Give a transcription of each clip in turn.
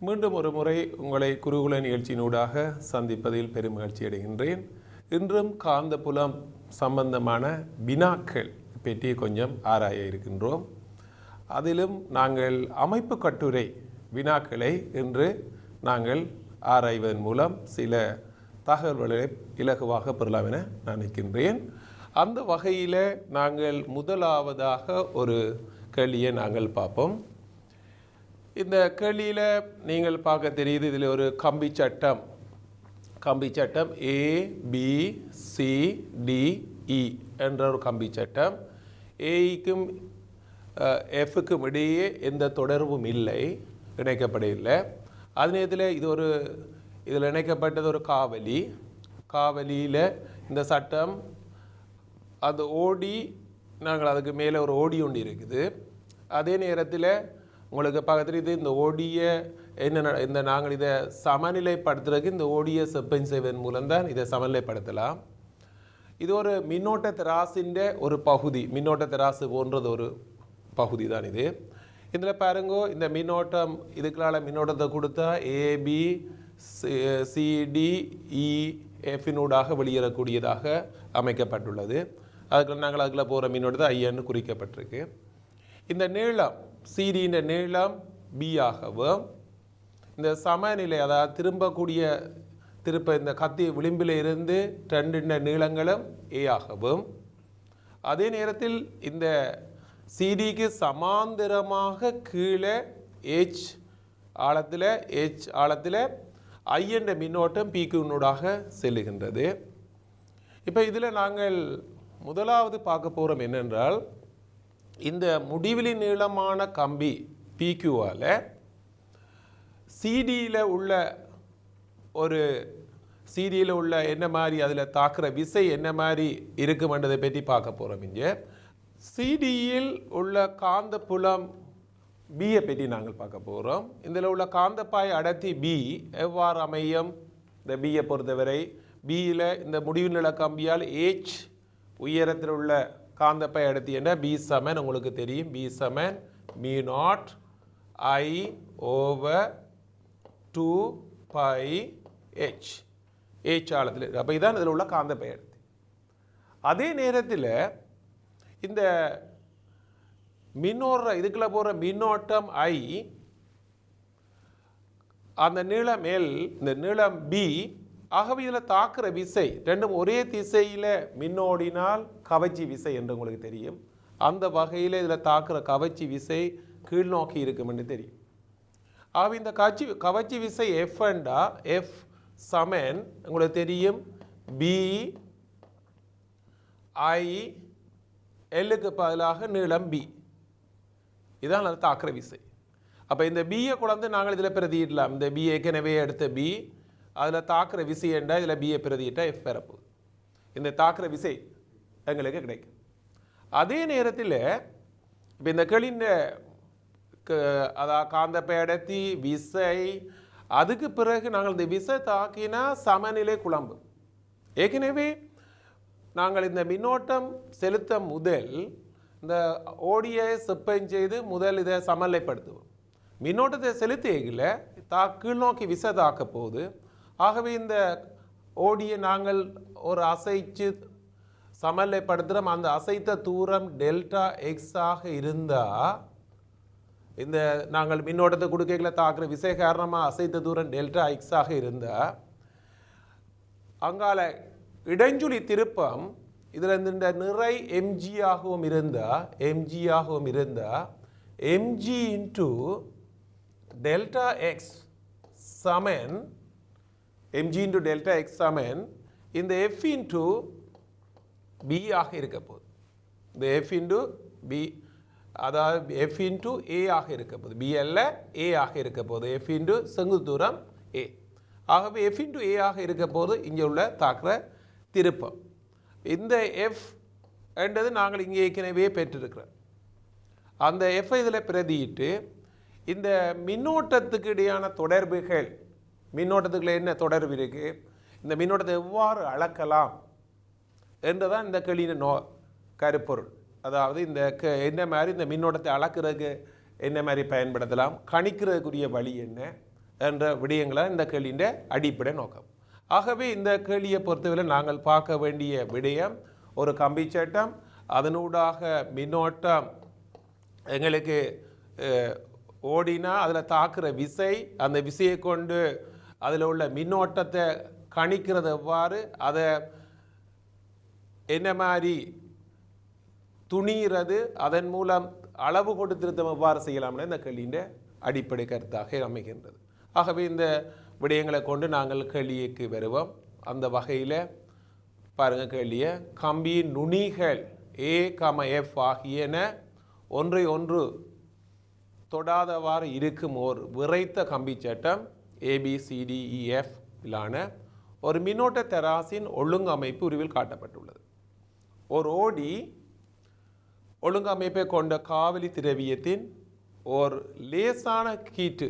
மீண்டும் ஒரு முறை உங்களை குருகுல நிகழ்ச்சியினூடாக சந்திப்பதில் பெரும் மகிழ்ச்சி அடைகின்றேன். இன்றும் காந்தப்புலம் சம்பந்தமான வினாக்கள் பற்றி கொஞ்சம் ஆராய இருக்கின்றோம். அதிலும் நாங்கள் அமைப்பு கட்டுரை வினாக்களை இன்று நாங்கள் ஆராய்வதன் மூலம் சில தகவல்களை இலகுவாக பெறலாம் என நினைக்கின்றேன். அந்த வகையில் நாங்கள் முதலாவதாக ஒரு கேள்வியை நாங்கள் பார்ப்போம். இந்த கேள்வியில் நீங்கள் பார்க்க தெரியுது, இதில் ஒரு கம்பி சட்டம் ABCDE என்ற ஒரு கம்பி சட்டம். ஏக்கும் எஃப்க்கும் இடையே எந்த தொடர்பும் இல்லை, இணைக்கப்படவில்லை. அதே நேரத்தில் இதில் இணைக்கப்பட்டது ஒரு காவலியில் இந்த சட்டம் அந்த ஓடி, நாங்கள் அதுக்கு மேலே ஒரு ஓடி ஒன்று இருக்குது. அதே நேரத்தில் உங்களுக்கு பக்கத்தில் இந்த ஓடியை நாங்கள் இதை சமநிலைப்படுத்துறதுக்கு இந்த ஓடியை செப்பன் செய்வதன் மூலம்தான் இதை சமநிலைப்படுத்தலாம். இது ஒரு மின்னோட்ட தராசின் ஒரு பகுதி, மின்னோட்ட தராசு போன்றது ஒரு பகுதி தான் இது. இதில் பாருங்கோ, இந்த மின்னோட்டம் இதுக்குள்ளால மின்னோட்டத்தை கொடுத்தா ABCDEFனூடாக வெளியேறக்கூடியதாக அமைக்கப்பட்டுள்ளது. அதுக்கு நாங்கள் அதில் போகிற மின்னோட்டத்தை ஐன்னு குறிக்கப்பட்டிருக்கு. இந்த நீளம் சிடியின் நீளம் B ஆகவும், இந்த சமநிலை அதாவது திருப்ப இந்த கத்தி விளிம்பில் இருந்து ரெண்டு நீளங்களும் A ஆகவும், அதே நேரத்தில் இந்த சிடிக்கு சமாந்தரமாக கீழே H ஆழத்தில் I என்ற மின்னோட்டம் Pக்கு செல்லுகின்றது. இப்போ இதில் நாங்கள் முதலாவது பார்க்க போகிறோம் என்னென்றால், இந்த முடிவிலி நீளமான கம்பி PQவால் சிடியில் உள்ள என்ன மாதிரி அதில் தாக்குற விசை என்ன மாதிரி இருக்குமென்றதை பற்றி பார்க்க போகிறோம். இங்கே சிடியில் உள்ள காந்தப்புலம் பியை பற்றி நாங்கள் பார்க்க போகிறோம். இதில் உள்ள காந்தப்பாய் அடர்த்தி B எவ்வாறு அமையும்? இந்த பியை பொறுத்தவரை பியில் இந்த முடிவு நில கம்பியால் H உயரத்தில் உள்ள காந்தப்பை அடர்த்தி என்ன? B சமன் உங்களுக்கு தெரியும், B சமன் μ0 I/2πh H ஆழத்தில். அப்போ இதான் இதில் உள்ள காந்தப்பை அடர்த்தி. அதே நேரத்தில் இந்த இதுக்குள்ள போகிற மின்னோட்டம் I, அந்த நீளம் L, இந்த நீளம் B. ஆகவே இதில் தாக்குற விசை ரெண்டும் ஒரே திசையில் மின்னோடினால் கவர்ச்சி விசை என்று உங்களுக்கு தெரியும். அந்த வகையில் இதில் தாக்குற கவர்ச்சி விசை கீழ் நோக்கி இருக்குமென்று தெரியும். ஆகவே இந்த கவர்ச்சி விசை F என்றா F சமன் உங்களுக்கு தெரியும் BI/Lக்கு பதிலாக நீளம் B. இதான் அது தாக்குற விசை. அப்போ இந்த பியை கொண்டு நாங்கள் இதில் பிரதியிடலாம். இந்த B ஏற்கனவே எடுத்த B, அதில் தாக்குற விசை என்றால் இதில் பியை பிரதியிட்டால் F பெறப்போகுது. இந்த தாக்குற விசை எங்களுக்கு கிடைக்கும். அதே நேரத்தில் இப்போ இந்த கேள்வியின் அதாவது காந்தப்பை அடர்த்தி விசை, அதுக்கு பிறகு நாங்கள் இந்த விசை தாக்கினா சமநிலை குழம்பு. ஏற்கனவே நாங்கள் இந்த மின்னோட்டம் செலுத்த முதல் இந்த ஓடியை செப்பன் செய்து முதல் இதை சமநிலைப்படுத்துவோம். மின்னோட்டத்தை செலுத்தியதில் கீழ் நோக்கி விசை தாக்க போகுது. ஆகவே இந்த ஓடியை நாங்கள் ஒரு அசைச்சு சமநிலைப்படுத்துகிறோம். அந்த அசைத்த தூரம் Δx ஆக இருந்தால், இந்த நாங்கள் மின்னோட்டத்தை கொடுக்கல தாக்குற விசை காரணமாக அசைத்த தூரம் Δx ஆக இருந்தால், அங்கால இடைஞ்சுழி திருப்பம் இதில் இந்த நிறை mg ஆகவும் இருந்தால் mg into Δx சமன் mg into Δx சமன் இந்த F into B ஆக இருக்க போகுது. இந்த F into B, அதாவது F into A ஆக இருக்க போகுது. B அல்ல, A ஆக இருக்க போகுது. F into செங்குத்து தூரம் A. ஆகவே F into A ஆக இருக்க போது இங்கே உள்ள தாக்குற திருப்பம். இந்த F என்றது நாங்கள் இங்கே ஏற்கனவே பெற்றிருக்கிறோம். அந்த F இதில் பிரதியிட்டு இந்த மின்னோட்டத்துக்கு இடையான தொடர்புகள், மின்னோட்டத்துக்குள்ள என்ன தொடர்பு இருக்குது, இந்த மின்னோட்டத்தை எவ்வாறு அளக்கலாம் என்றுதான் இந்த கேள்வியின் கருப்பொருள். அதாவது இந்த என்ன மாதிரி இந்த மின்னோட்டத்தை அளக்கிறதுக்கு என்ன மாதிரி பயன்படுத்தலாம், கணிக்கிறதுக்குரிய வழி என்ன, என்ற விடயங்களை இந்த கேள்வியின் அடிப்படை நோக்கம். ஆகவே இந்த கேள்வியை பொறுத்தவரை நாங்கள் பார்க்க வேண்டிய விடயம் ஒரு கம்பி சட்டம், அதனூடாக மின்னோட்டம் எங்களுக்கு ஓடினா அதில் தாக்குற விசை, அந்த விசையை கொண்டு அதில் உள்ள மின்னோட்டத்தை கணிக்கிறது எவ்வாறு, அதை என்ன மாதிரி துணிகிறது, அதன் மூலம் அளவு கொடுத்திருத்தம் எவ்வாறு செய்யலாம்னு இந்த கேள்வியின் அடிப்படை கருத்தாக அமைகின்றது. ஆகவே இந்த விடயங்களை கொண்டு நாங்கள் கேள்விக்கு வருவோம். அந்த வகையில் பாருங்கள் கேள்வியை, கம்பியின் நுனிகள் A, F ஆகியன ஒன்றை ஒன்று தொடாதவாறு இருக்கும் ஓர் விறைத்த கம்பி சட்டம் ABCDEF இலான ஒரு மின்னோட்ட தராசின் ஒழுங்கமைப்பு உருவில் காட்டப்பட்டுள்ளது. ஒரு ஓடி ஒழுங்கமைப்பை கொண்ட காவலி திரவியத்தின் ஓர் லேசான கீற்று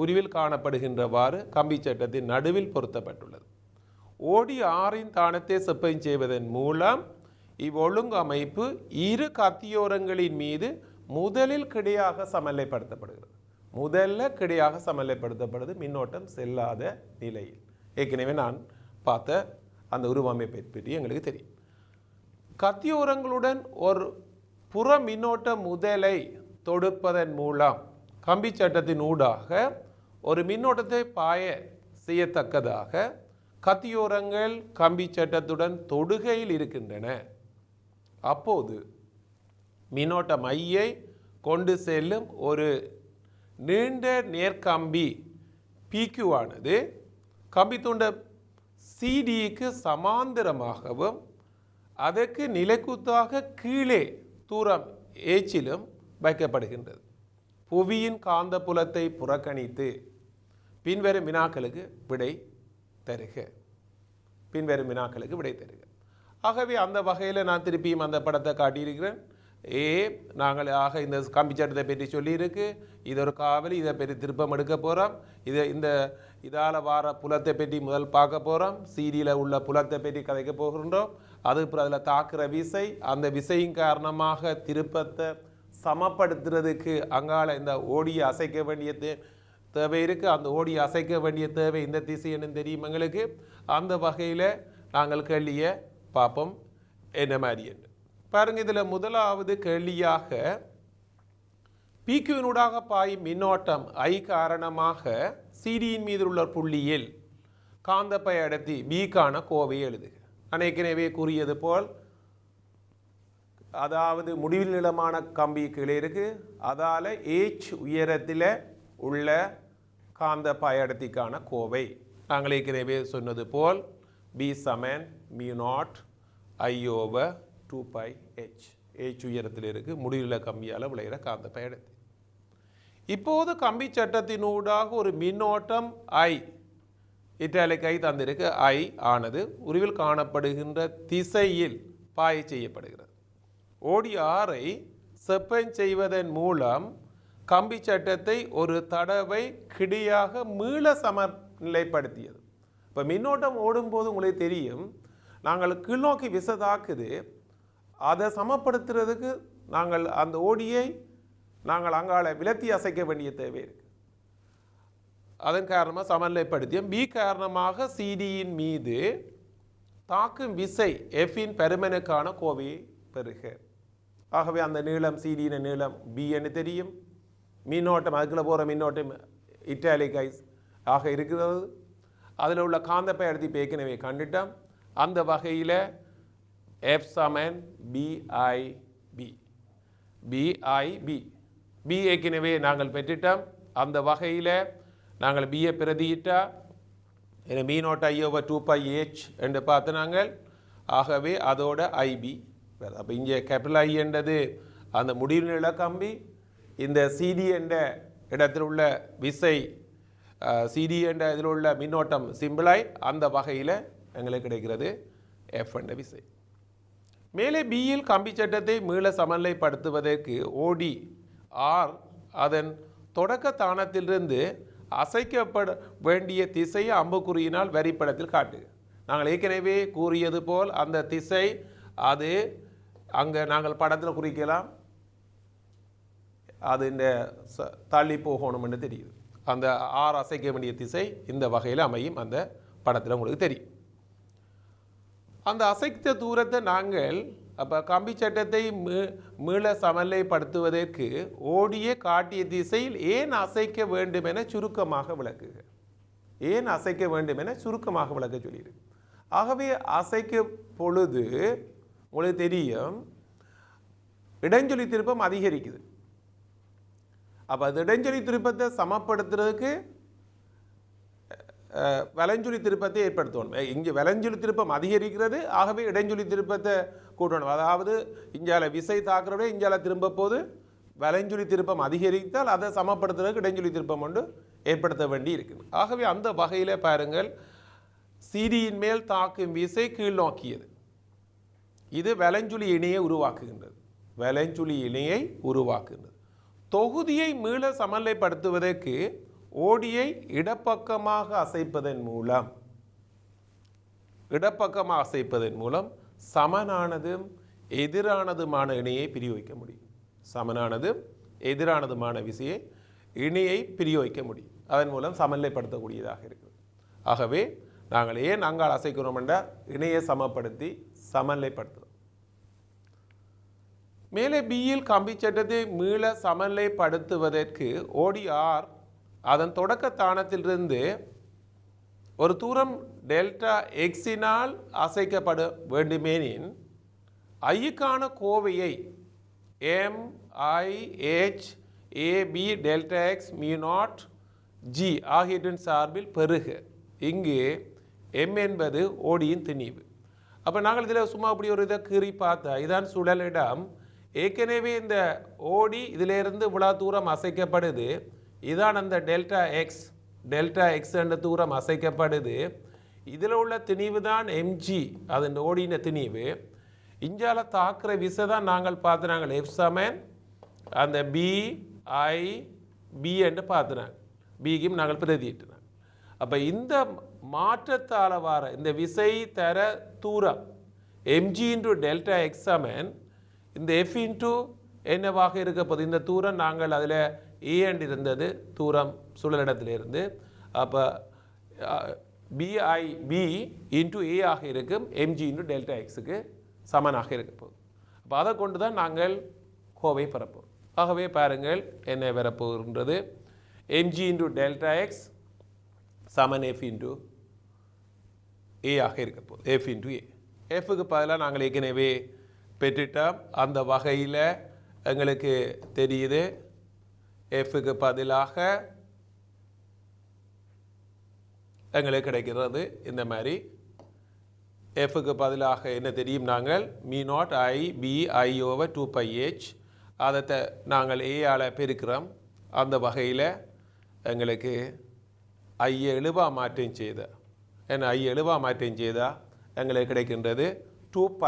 உருவில் காணப்படுகின்றவாறு கம்பி சட்டத்தின் நடுவில் பொருத்தப்பட்டுள்ளது. ஓடி ஆறின் தானத்தை செப்பம் செய்வதன் மூலம் இவ்வொழுங்கமைப்பு இரு கத்தியோரங்களின் மீது முதலில் கிடையாக சமநிலைப்படுத்தப்படுகிறது. முதல்ல கிடையாக சமநிலைப்படுத்தப்படுது மின்னோட்டம் செல்லாத நிலையில். ஏற்கனவே நான் பார்த்த அந்த உருவமைப்பை பற்றி எங்களுக்கு தெரியும். கத்தியோரங்களுடன் ஒரு புற மின்னோட்ட முதலை தொடுப்பதன் மூலம் கம்பி சட்டத்தின் ஊடாக ஒரு மின்னோட்டத்தை பாய செய்யத்தக்கதாக கத்தியோரங்கள் கம்பி சட்டத்துடன் தொடுகையில் இருக்கின்றன. அப்போது மின்னோட்ட மையை கொண்டு செல்லும் ஒரு நீண்ட நேர்கம்பி PQ ஆனது கம்பி துண்ட CDக்கு சமாந்தரமாகவும் அதற்கு நிலைக்குத்தாக கீழே தூரம் Hலும் வைக்கப்படுகின்றது. புவியின் காந்த புலத்தை புறக்கணித்து பின்வரும் வினாக்களுக்கு விடை தருக. ஆகவே அந்த வகையில் நான் திருப்பியும் அந்த படத்தை காட்டியிருக்கிறேன். நாங்கள் இந்த கம்பி சட்டத்தை பற்றி சொல்லியிருக்கு. இது ஒரு காவலி, இதை பற்றி திருப்பம் எடுக்க போகிறோம். இதால் வார புலத்தை பற்றி முதல் பார்க்க போகிறோம். சீடியில் உள்ள புலத்தை பற்றி கதைக்க போகின்றோம். அதுக்கு அதில் தாக்குற விசை, அந்த விசையின் காரணமாக திருப்பத்தை சமப்படுத்துறதுக்கு அங்கால இந்த ஓடியை அசைக்க வேண்டிய தேவை இருக்குது. அந்த ஓடியை அசைக்க வேண்டிய தேவை இந்த திசைன்னு தெரியும் எங்களுக்கு. அந்த வகையில் நாங்கள் கேள்வியை பார்ப்போம் என்ன மாதிரி என்று பாருங்க. இதில் முதலாவது கேள்வியாக PQவினூடாக பாயும் மின்னோட்டம் I காரணமாக CDயின் மீது உள்ள புள்ளியில் காந்தப்பை அடர்த்தி Bக்கான கோவை எழுதுக. அனைக்கனவே கூறியது போல், அதாவது முடிவில் நிலமான கம்பி கீழே இருக்கு, அதால் H உயரத்தில் உள்ள காந்த பயடத்திற்கான கோவை நாங்கள் ஏற்கனவே சொன்னது போல் B சமன் μ0 I/2πH. H உயரத்தில் இருக்கு, முடிவுள்ள கம்பியால் விளைகிற காந்த பயடத்தி. இப்போது கம்பி சட்டத்தினூடாக ஒரு மின்னோட்டம் I இட்டாலிக் I தந்திருக்கு. I ஆனது உருவில் காணப்படுகின்ற திசையில் பாய செய்யப்படுகிறது. ஓடி ஆரை செப்பம் செய்வதன் மூலம் கம்பி சட்டத்தை ஒரு தடவை கிடையாக மீள சமநிலைப்படுத்தியது. இப்போ மின்னோட்டம் ஓடும்போது உங்களுக்கு தெரியும், நாங்கள் கீழ்நோக்கி விசை தாக்குது, அதை சமப்படுத்துறதுக்கு நாங்கள் அந்த ஓடியை நாங்கள் அங்கால விலத்தி அசைக்க வேண்டிய தேவை இருக்குது. அதன் காரணமாக சமநிலைப்படுத்தியும். B காரணமாக CDயின் மீது தாக்கும் விசை Fஇன் பெருமனுக்கான கோவையை பெறுக. ஆகவே அந்த நீளம் CDயின் நீளம் B என்று தெரியும். மின்னோட்டம் அதுக்குள்ள போகிற மின்னோட்டம் இட்டாலிக் ஐஸ் ஆக இருக்கிறது. அதில் உள்ள காந்தப்பை எடுத்து ஏற்கனவே கண்டுட்டோம். அந்த வகையில் F சமன் BIB. B ஏற்கனவே நாங்கள் பெற்றுட்டோம். அந்த வகையில் நாங்கள் பியை பிரதியிட்டா மீ0 I/2πH என்று பார்த்து நாங்கள். ஆகவே அதோட IB. அப்போ இங்கே கேபிட்டல் I என்றது அந்த முடிவு நில கம்பி, இந்த CD என்ற இடத்தில் உள்ள விசை CD என்ற இதில் உள்ள மின்னோட்டம் சிம்பிளாய். அந்த வகையில் எங்களுக்கு கிடைக்கிறது F என்ற விசை. மேலே Bயில் கம்பி சட்டத்தை மீள சமநிலைப்படுத்துவதற்கு OD R அதன் தொடக்க தானத்திலிருந்து அசைக்கப்பட வேண்டிய திசையை அம்புக்குறியினால் வரிப்படத்தில் காட்டுக. நாங்கள் ஏற்கனவே கூறியது போல் அந்த திசை அது அங்கே நாங்கள் படத்தில் குறிக்கலாம், அது இந்த தள்ளி போகணும் என்று தெரியுது. அந்த ஆர் அசைக்க வேண்டிய திசை இந்த வகையில் அமையும். அந்த படத்தில் உங்களுக்கு தெரியும். அந்த அசைத்த தூரத்தை நாங்கள் அப்போ கம்பி சட்டத்தை மீள சமநிலைப்படுத்துவதற்கு ஓடிய காட்டிய திசையில் ஏன் அசைக்க வேண்டும் என சுருக்கமாக விளக்குக. ஏன் அசைக்க வேண்டும் என சுருக்கமாக விளக்க சொல்லியிருக்கு. ஆகவே அசைக்க பொழுது உங்களுக்கு தெரியும் இடைஞ்சொலி திருப்பம் அதிகரிக்குது. அப்போ அது இடைஞ்சொலி திருப்பத்தை சமப்படுத்துறதுக்கு வலஞ்சொலி திருப்பத்தை ஏற்படுத்தணும். இங்கே வலஞ்சொலி திருப்பம் அதிகரிக்கிறது, ஆகவே இடைஞ்சொலி திருப்பத்தை கூட்டணும். அதாவது இஞ்சால விசை தாக்குறதே இஞ்சால திரும்ப போது வலஞ்சொலி திருப்பம் அதிகரித்தால் அதை சமப்படுத்துறதுக்கு இடைஞ்சொலி திருப்பம் ஒன்று ஏற்படுத்த வேண்டி இருக்குது. ஆகவே அந்த வகையில் பாருங்கள், சிடியின் மேல் தாக்கும் விசை கீழ் நோக்கியது. இது வலஞ்சொலி இணையை உருவாக்குகின்றது. வலஞ்சொலி இணையை உருவாக்குகின்றது. தொகுதியை மீள சமநிலைப்படுத்துவதற்கு ஓடியை இடப்பக்கமாக அசைப்பதன் மூலம் சமனானதும் எதிரானதுமான இணையை பிரயோகிக்க முடியும். சமனானதும் எதிரானதுமான விசையை இணையை பிரயோகிக்க முடியும். அதன் மூலம் சமநிலைப்படுத்தக்கூடியதாக இருக்குது. ஆகவே நாங்கள் ஏன் அங்கால் அசைக்கிறோம் என்றால் இணையை சமப்படுத்தி சமநிலைப்படுத்துகிறோம். மேலே பியில் கம்பி சட்டத்தை மீள சமநிலைப்படுத்துவதற்கு ஓடிஆர் அதன் தொடக்க தானத்திலிருந்து ஒரு தூரம் டெல்டா எக்ஸினால் அசைக்கப்பட வேண்டுமேனின் ஐக்கான கோவையை MIH/AB டெல்டா எக்ஸ் மியூ0 G ஆகியவற்றின் சார்பில் பெருக. இங்கு M என்பது ஓடியின் திணிவு. அப்போ நாங்கள் இதில் சும்மா அப்படி ஒரு இதை கீறி பார்த்தா இதான் சுழலிடம். ஏற்கனவே இந்த ஓடி இதிலிருந்து இவ்வளோ தூரம் அசைக்கப்படுது. இதான் அந்த டெல்டா எக்ஸ் என்ற தூரம் அசைக்கப்படுது. இதில் உள்ள திணிவு தான் MG, அது இந்த ஓடின திணிவு. இஞ்சால தாக்குற விசை தான் நாங்கள் பார்த்து நாங்கள் F சமன் அந்த BI/B என்று பார்த்துனாங்க. பிக்கும் நாங்கள் பிரதியிட்டுனாங்க. அப்போ இந்த மாற்றத்தால் வர இந்த விசை தர தூரம் MG × டெல்டா எக்ஸ் சமன் இந்த F × என்னவாக இருக்க போது இந்த தூரம் நாங்கள் அதில் A இருந்தது தூரம் சுழலிடத்திலிருந்து. அப்போ BI/B × A ஆக இருக்கும். MG × டெல்டா எக்ஸுக்கு சமனாக இருக்க போகுது. அப்போ அதை கொண்டு தான் நாங்கள் கோவை பெறப்போம். ஆகவே பாருங்கள் என்ன பெறப்போகின்றது. MG × டெல்டா எக்ஸ் சமன் F × A ஆக இருக்க போகுது. F × A. Fக்கு பதிலாக நாங்கள் ஏற்கனவே பெற்றுட்டோம். அந்த வகையில் எங்களுக்கு தெரியுது Fக்கு பதிலாக எங்களுக்கு கிடைக்கிறது இந்த மாதிரி. Fக்கு பதிலாக என்ன தெரியும், நாங்கள் μ0I/BI/2πh அதை நாங்கள் A-ஆல் பெருக்கிறோம். அந்த வகையில் எங்களுக்கு ஐயை எழுவா மாற்றம் செய்த எங்களுக்கு கிடைக்கின்றது 2π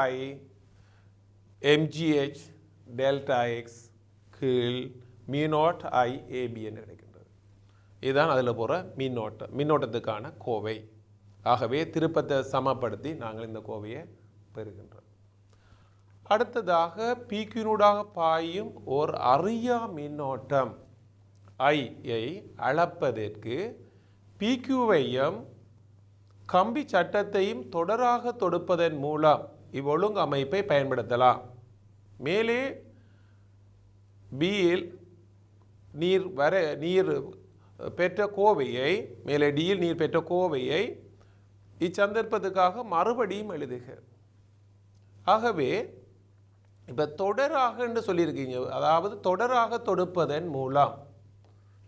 MGH டெல்டா எக்ஸ் கீழ் μ0I/AB என்று கிடைக்கின்றது. இதுதான் அதில் போகிற மின்னோட்டத்துக்கான கோவை. ஆகவே திருப்பத்தை சமப்படுத்தி நாங்கள் இந்த கோவையை பெறுகின்றோம். அடுத்ததாக PQ-நூடாக பாயும் ஓர் அறியா மின்னோட்டம் ஐயை அளப்பதற்கு PQ-வையும் கம்பி சட்டத்தையும் தொடராக தொடுப்பதன் மூலம் இவ்வொழுங்கு அமைப்பை பயன்படுத்தலாம். மேலே பியில் நீர் பெற்ற கோவையை மேலே டியில் நீர் பெற்ற கோவையை இச்சந்தர்ப்பத்துக்காக மறுபடியும் எழுதுக. ஆகவே இப்போ தொடராக என்று சொல்லியிருக்கீங்க, அதாவது தொடராக தொடுப்பதன் மூலம்,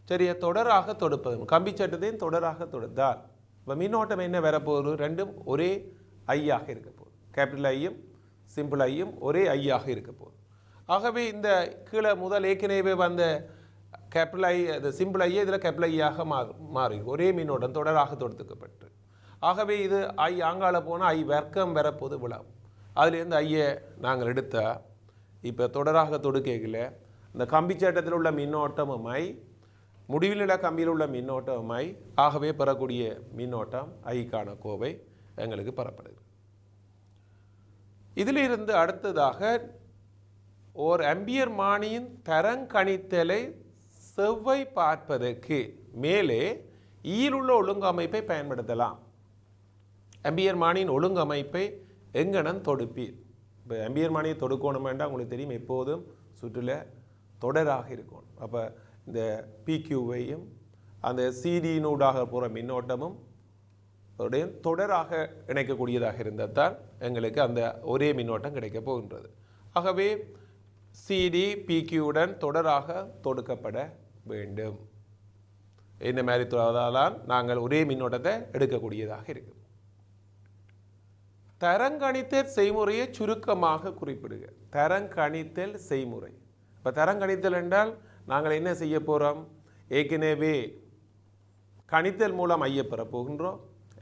சரியா, தொடராக தொடுப்பதன் கம்பி சட்டத்தையும் தொடராக தொடுத்தால் இப்போ மின்னோட்டம் என்ன வரப்போகுது, ரெண்டும் ஒரே ஐயாக இருக்க போகுது. கேபிட்டல் ஐயும் சிம்பிள் ஐயும் ஒரே ஐயாக இருக்க போகுது. ஆகவே இந்த கீழே முதல் ஏற்கனவே வந்த கேபிட்டல் ஐ அது சிம்பிள் ஐயே இதில் கேபிட்டல் ஐயாக மாறி ஒரே மின்னோட்டம் தொடராக தொடுத்துக்கப்பட்டு, ஆகவே இது ஐ ஆங்கால போனால் ஐ வர்க்கம் வரப்போது விழாம். அதுலேருந்து ஐயை நாங்கள் எடுத்தால் இப்போ தொடராக தொடுக்கையில் இந்த கம்பி சட்டத்தில் உள்ள மின்னோட்டமும் ஐ, முடிவில் உள்ள கம்பியில் உள்ள மின்னோட்டமும் ஐ, ஆகவே பெறக்கூடிய மின்னோட்டம் ஐக்கான கோவை எங்களுக்கு பெறப்படுது. இதிலிருந்து அடுத்ததாக ஓர் ஆம்பியர் மானியின் தரங்கணித்தலை செவ்வை பார்ப்பதற்கு மேலே ஈயில் உள்ள ஒழுங்கமைப்பை பயன்படுத்தலாம். ஆம்பியர்மானியின் ஒழுங்கமைப்பை எங்கனம் தொடுப்பீர். இப்போ ஆம்பியர்மானியை தொடுக்கணும் வேண்டாம், உங்களுக்கு தெரியும் எப்போதும் சுற்றில் தொடராக இருக்கும். அப்போ இந்த பிக்யூவையும் அந்த சிடியினூடாக போகிற மின்னோட்டமும் தொடராக இணைக்கக்கூடியதாக இருந்தால் தான் எங்களுக்கு அந்த ஒரே மின்னோட்டம் கிடைக்க போகின்றது. ஆகவே சிடி பிக்யூவுடன் தொடராக தொடுக்கப்பட வேண்டும். இந்த மாதிரி தான் நாங்கள் ஒரே மின்னோட்டத்தை எடுக்கக்கூடியதாக இருக்கும். தரங்கணித்தல் செய்முறையை சுருக்கமாக குறிப்பிடுக. தரங்கணித்தல் செய்முறை. இப்போ தரங்கணித்தல் என்றால் நாங்கள் என்ன செய்ய போகிறோம்? ஏற்கனவே கணித்தல் மூலம் ஐய பெற போகின்றோம்.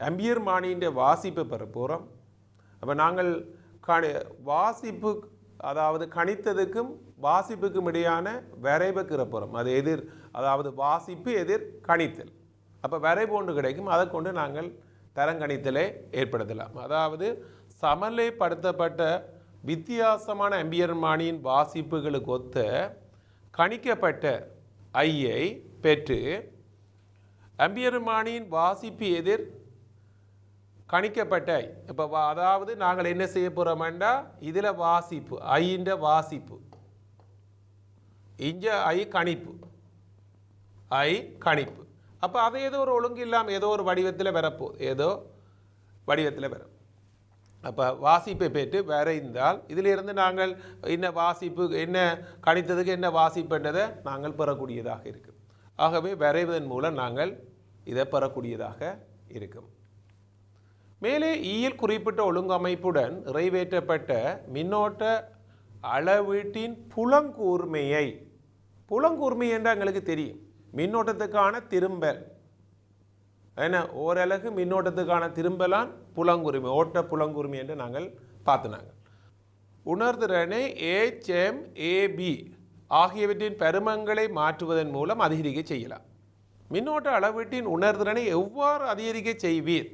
ஆம்பியர்மானியின் வாசிப்பை பெற போகிறோம். அப்போ நாங்கள் வாசிப்பு, அதாவது கணித்ததுக்கும் வாசிப்புக்கும் இடையான வரைவை கிற அது எதிர், அதாவது வாசிப்பு எதிர் கணித்தல். அப்போ வரைவு ஒன்று கிடைக்கும், அதை கொண்டு நாங்கள் தரங்கணித்தலை ஏற்படுத்தலாம். அதாவது சமநிலைப்படுத்தப்பட்ட வித்தியாசமான ஆம்பியர்மானியின் வாசிப்புகளுக்கு ஒத்த கணிக்கப்பட்ட ஐயை பெற்று ஆம்பியர்மானியின் வாசிப்பு எதிர் கணிக்கப்பட்ட இப்போ அதாவது நாங்கள் என்ன செய்ய போகிறோம்னா இதில் வாசிப்பு ஐன்ற வாசிப்பு, இங்கே ஐ கணிப்பு, ஐ கணிப்பு. அப்போ அதை ஏதோ ஒரு ஒழுங்கு இல்லாமல் ஏதோ ஒரு வடிவத்தில் வரப்போகுது, ஏதோ வடிவத்தில் வரும். அப்போ வாசிப்பை பெற்று வரைந்தால் இதிலிருந்து நாங்கள் என்ன வாசிப்பு, என்ன கணித்ததுக்கு என்ன வாசிப்புன்றதை நாங்கள் பெறக்கூடியதாக இருக்கும். ஆகவே வரைவதன் மூலம் நாங்கள் இதை பெறக்கூடியதாக இருக்கும். மேலே ஈயில் குறிப்பிட்ட ஒழுங்கமைப்புடன் நிறைவேற்றப்பட்ட மின்னோட்ட அளவீட்டின் புலங்கூர்மையை, புலங்கூர்மை என்று எங்களுக்கு தெரியும், மின்னோட்டத்துக்கான திரும்பல் ஏன்னா ஓரளவு மின்னோட்டத்துக்கான திரும்பலான் புலங்கூர்மை, ஓட்ட புலங்கூர்மை என்று நாங்கள் பார்த்துனாங்க. உணர்திறனை HMAB ஆகியவற்றின் பெருமங்களை மாற்றுவதன் மூலம் அதிகரிக்க செய்யலாம். மின்னோட்ட அளவீட்டின் உணர்திறனை எவ்வாறு அதிகரிக்க செய்வீர்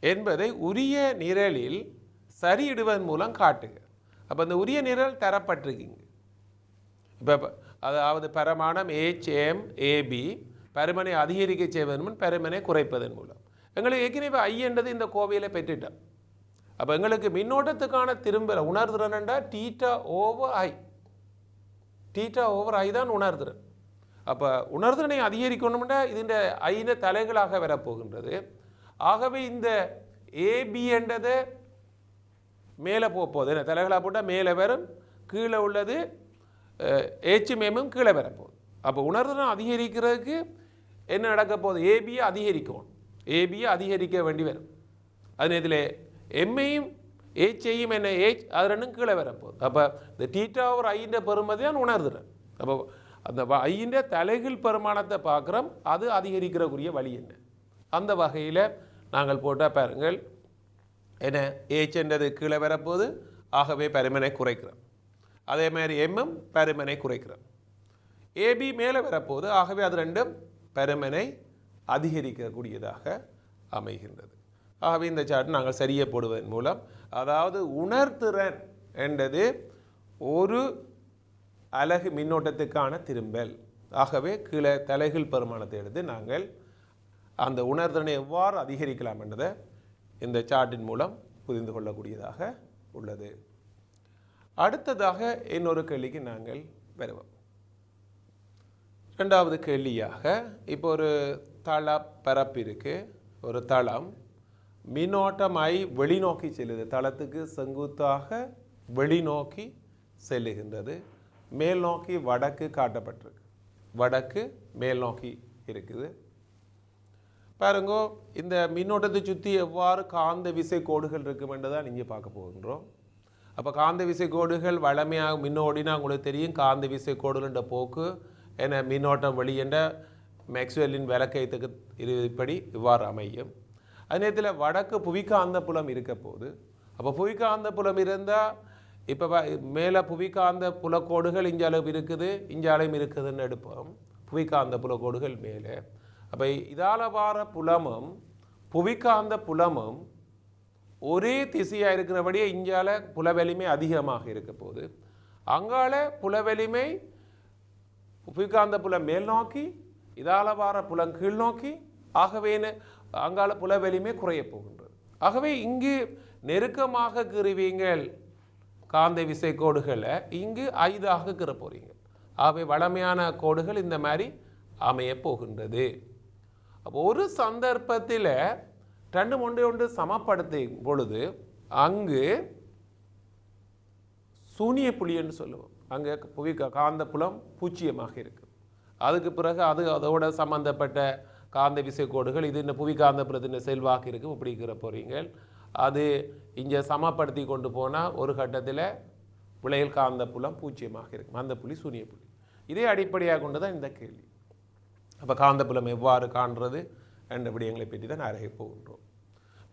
என்பதை உரிய நிரலில் சரியிடுவதன் மூலம் காட்டுக. அப்போ அந்த உரிய நிரல் தரப்பட்டிருக்கீங்க. இப்போ அதாவது பரமானம் HMAB பருமனை அதிகரிக்க செய்வதன் மூலம் பருமனை குறைப்பதன் மூலம் எங்களுக்கு ஏற்கனவே ஐ என்றது இந்த கோவையில் பெற்றுட்டோம். அப்போ எங்களுக்கு மின்னோட்டத்துக்கான திரும்ப உணர்திறன்டா theta over I, theta over I தான் உணர்திறன். அப்போ உணர்திறனை அதிகரிக்கணும்னா இதுன்ற ஐன தலைகளாக வரப்போகின்றது. ஆகவே இந்த ஏபி என்றதை மேலே போகுது, என்ன தலைகளாக போட்டால் மேலே வரும், கீழே உள்ளது HMAமும் கீழே வரப்போகுது. அப்போ உணர்திறன் அதிகரிக்கிறதுக்கு என்ன நடக்க போகுது? ஏபியை அதிகரிக்கணும், ஏபியை அதிகரிக்க வேண்டி வரும். அது இதில் எம்ஐயும் Hஐயும் என்ன H அது ரெண்டும் கீழே வரப்போகுது. அப்போ இந்த டீட்டா ஒரு ஐன்ற பெருமதி தான் உணர்திறன். அப்போ அந்த ஐன்ற தலைகீழ் பெருமானத்தை பார்க்குறோம், அது அதிகரிக்கிறக்குரிய வழி என்ன? அந்த வகையில் நாங்கள் போட்டால் பாருங்கள், என்ன H என்றது கீழே வரப்போகுது, ஆகவே பருமனை குறைக்கிறோம். அதே மாதிரி எம்மும் பருமனை குறைக்கிறோம். ஏபி மேலே வரப்போகுது, ஆகவே அது ரெண்டும் பருமனை அதிகரிக்கக்கூடியதாக அமைகின்றது. ஆகவே இந்த சார்ட் நாங்கள் சரியை போடுவதன் மூலம், அதாவது உணர்திறன் என்றது ஒரு அலகு மின்னோட்டத்துக்கான திரும்பல். ஆகவே கீழே தலைகீழ் பெருமானத்தை எடுத்து நாங்கள் அந்த உணர்திறனை எவ்வாறு அதிகரிக்கலாம் என்றதை இந்த சார்ட்டின் மூலம் புரிந்து கொள்ளக்கூடியதாக உள்ளது. அடுத்ததாக இன்னொரு கேள்விக்கு நாங்கள் வருவோம். ரெண்டாவது கேள்வியாக, இப்போ ஒரு தள பரப்பு இருக்கு, ஒரு தளம் மின்னோட்டமாய் வெளிநோக்கி செல்லுது, தளத்துக்கு செங்குத்தாக வெளிநோக்கி செல்லுகின்றது. மேல் நோக்கி வடக்கு காட்டப்பட்டிருக்கு, வடக்கு மேல் நோக்கி இருக்குது. பாருங்க, இந்த மின்னோட்டத்தை சுற்றி எவ்வாறு காந்த விசை கோடுகள் இருக்கும் என்றுதான் இங்கே பார்க்க போகின்றோம். அப்போ காந்த விசை கோடுகள் வளமையாக மின்னோடினா உங்களுக்கு தெரியும், காந்த விசை கோடுகள போக்கு என மின்னோட்டம் வெளியென்ற மேக்ஸ்வெல்லின் விளக்கத்துக்கு இருப்படி இவ்வாறு அமையும். அதே நேரத்தில் வடக்கு புவிக்காந்த புலம் இருக்க போது, அப்போ புவிக்காந்த புலம் இருந்தால் இப்போ மேலே புவிக்காந்த புலக்கோடுகள் இஞ்சாலும் இருக்குது, இஞ்சாலையும் இருக்குதுன்னு எடுப்போம். புவிக்காந்த புலக்கோடுகள் மேலே, அப்போ இதால் வார புலமும் புவிக்காந்த புலமும் ஒரே திசையாக இருக்கிறபடியே இஞ்சால புலவலிமை அதிகமாக இருக்க போது, அங்கால புலவலிமை புவிக்காந்த புலம் மேல் நோக்கி, இதால வார புலம் கீழ் நோக்கி, ஆகவே அங்கால புல வலிமை குறைய போகின்றது. ஆகவே இங்கு நெருக்கமாக கீறுவீங்கள் காந்த விசை கோடுகளை, இங்கு 5ஆக கீற போறீங்க. ஆகவே வளமையான கோடுகள் இந்த மாதிரி அமைய போகின்றது. அப்போ ஒரு சந்தர்ப்பத்தில் ரெண்டு ஒன்று சமப்படுத்தும் பொழுது அங்கு சூனிய புள்ளி என்று சொல்லுவோம். அங்கே புவி காந்த புலம் பூச்சியமாக இருக்கு. அதுக்கு பிறகு அதோட சம்பந்தப்பட்ட காந்த விசை கோடுகள் இது இந்த புவி காந்த புலத்தின் செல்வாக்கு இருக்கும் இப்படிக்கிற போறீங்க. அது இங்கே சமப்படுத்தி கொண்டு போனால் ஒரு கட்டத்தில் விளையல் காந்த புலம் பூச்சியமாக இருக்கும். அந்த புள்ளி சூனிய புள்ளி. இதே அடிப்படையாக கொண்டு தான் இந்த கேள்வி. அப்போ காந்த புலம் எவ்வாறு காண்றது என்ற விடயங்களை பற்றி தான் அறைய போகின்றோம்.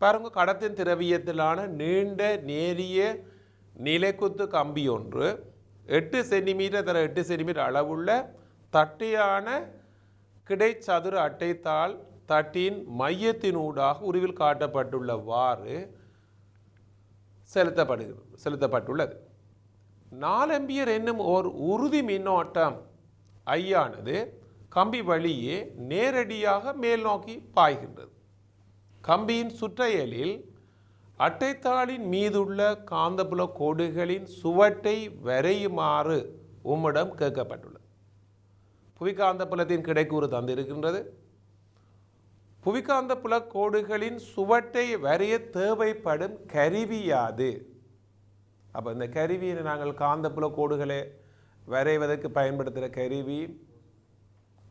பாருங்க, கடத்தின் திரவியத்திலான நீண்ட நேரிய நிலைக்குத்து கம்பி ஒன்று 8 சென்டிமீட்டர் தர 8 சென்டிமீட்டர் அளவுள்ள தட்டையான கிடைச்சதுர அட்டைத்தாள் தட்டின் மையத்தினூடாக உருவில் காட்டப்பட்டுள்ளவாறு செலுத்தப்பட்டுள்ளது. 4 ஆம்பியர் என்னும் ஓர் உறுதி மின்னோட்டம் ஐயானது கம்பி வழியே நேரடியாக மேல் நோக்கி பாய்கின்றது. கம்பியின் சுற்றையலில் அட்டைத்தாளின் மீதுள்ள காந்தப்புல கோடுகளின் சுவட்டை வரையுமாறு உம்மிடம் கேட்கப்பட்டுள்ளது. புவிகாந்த புலத்தின் கிடைக்கூறு தந்திருக்கின்றது. புவிகாந்த புல கோடுகளின் சுவட்டை வரைய தேவைப்படும் கருவியாது. அப்போ இந்த கருவியை நாங்கள் காந்த புல கோடுகளை வரைவதற்கு பயன்படுத்துகிற கருவி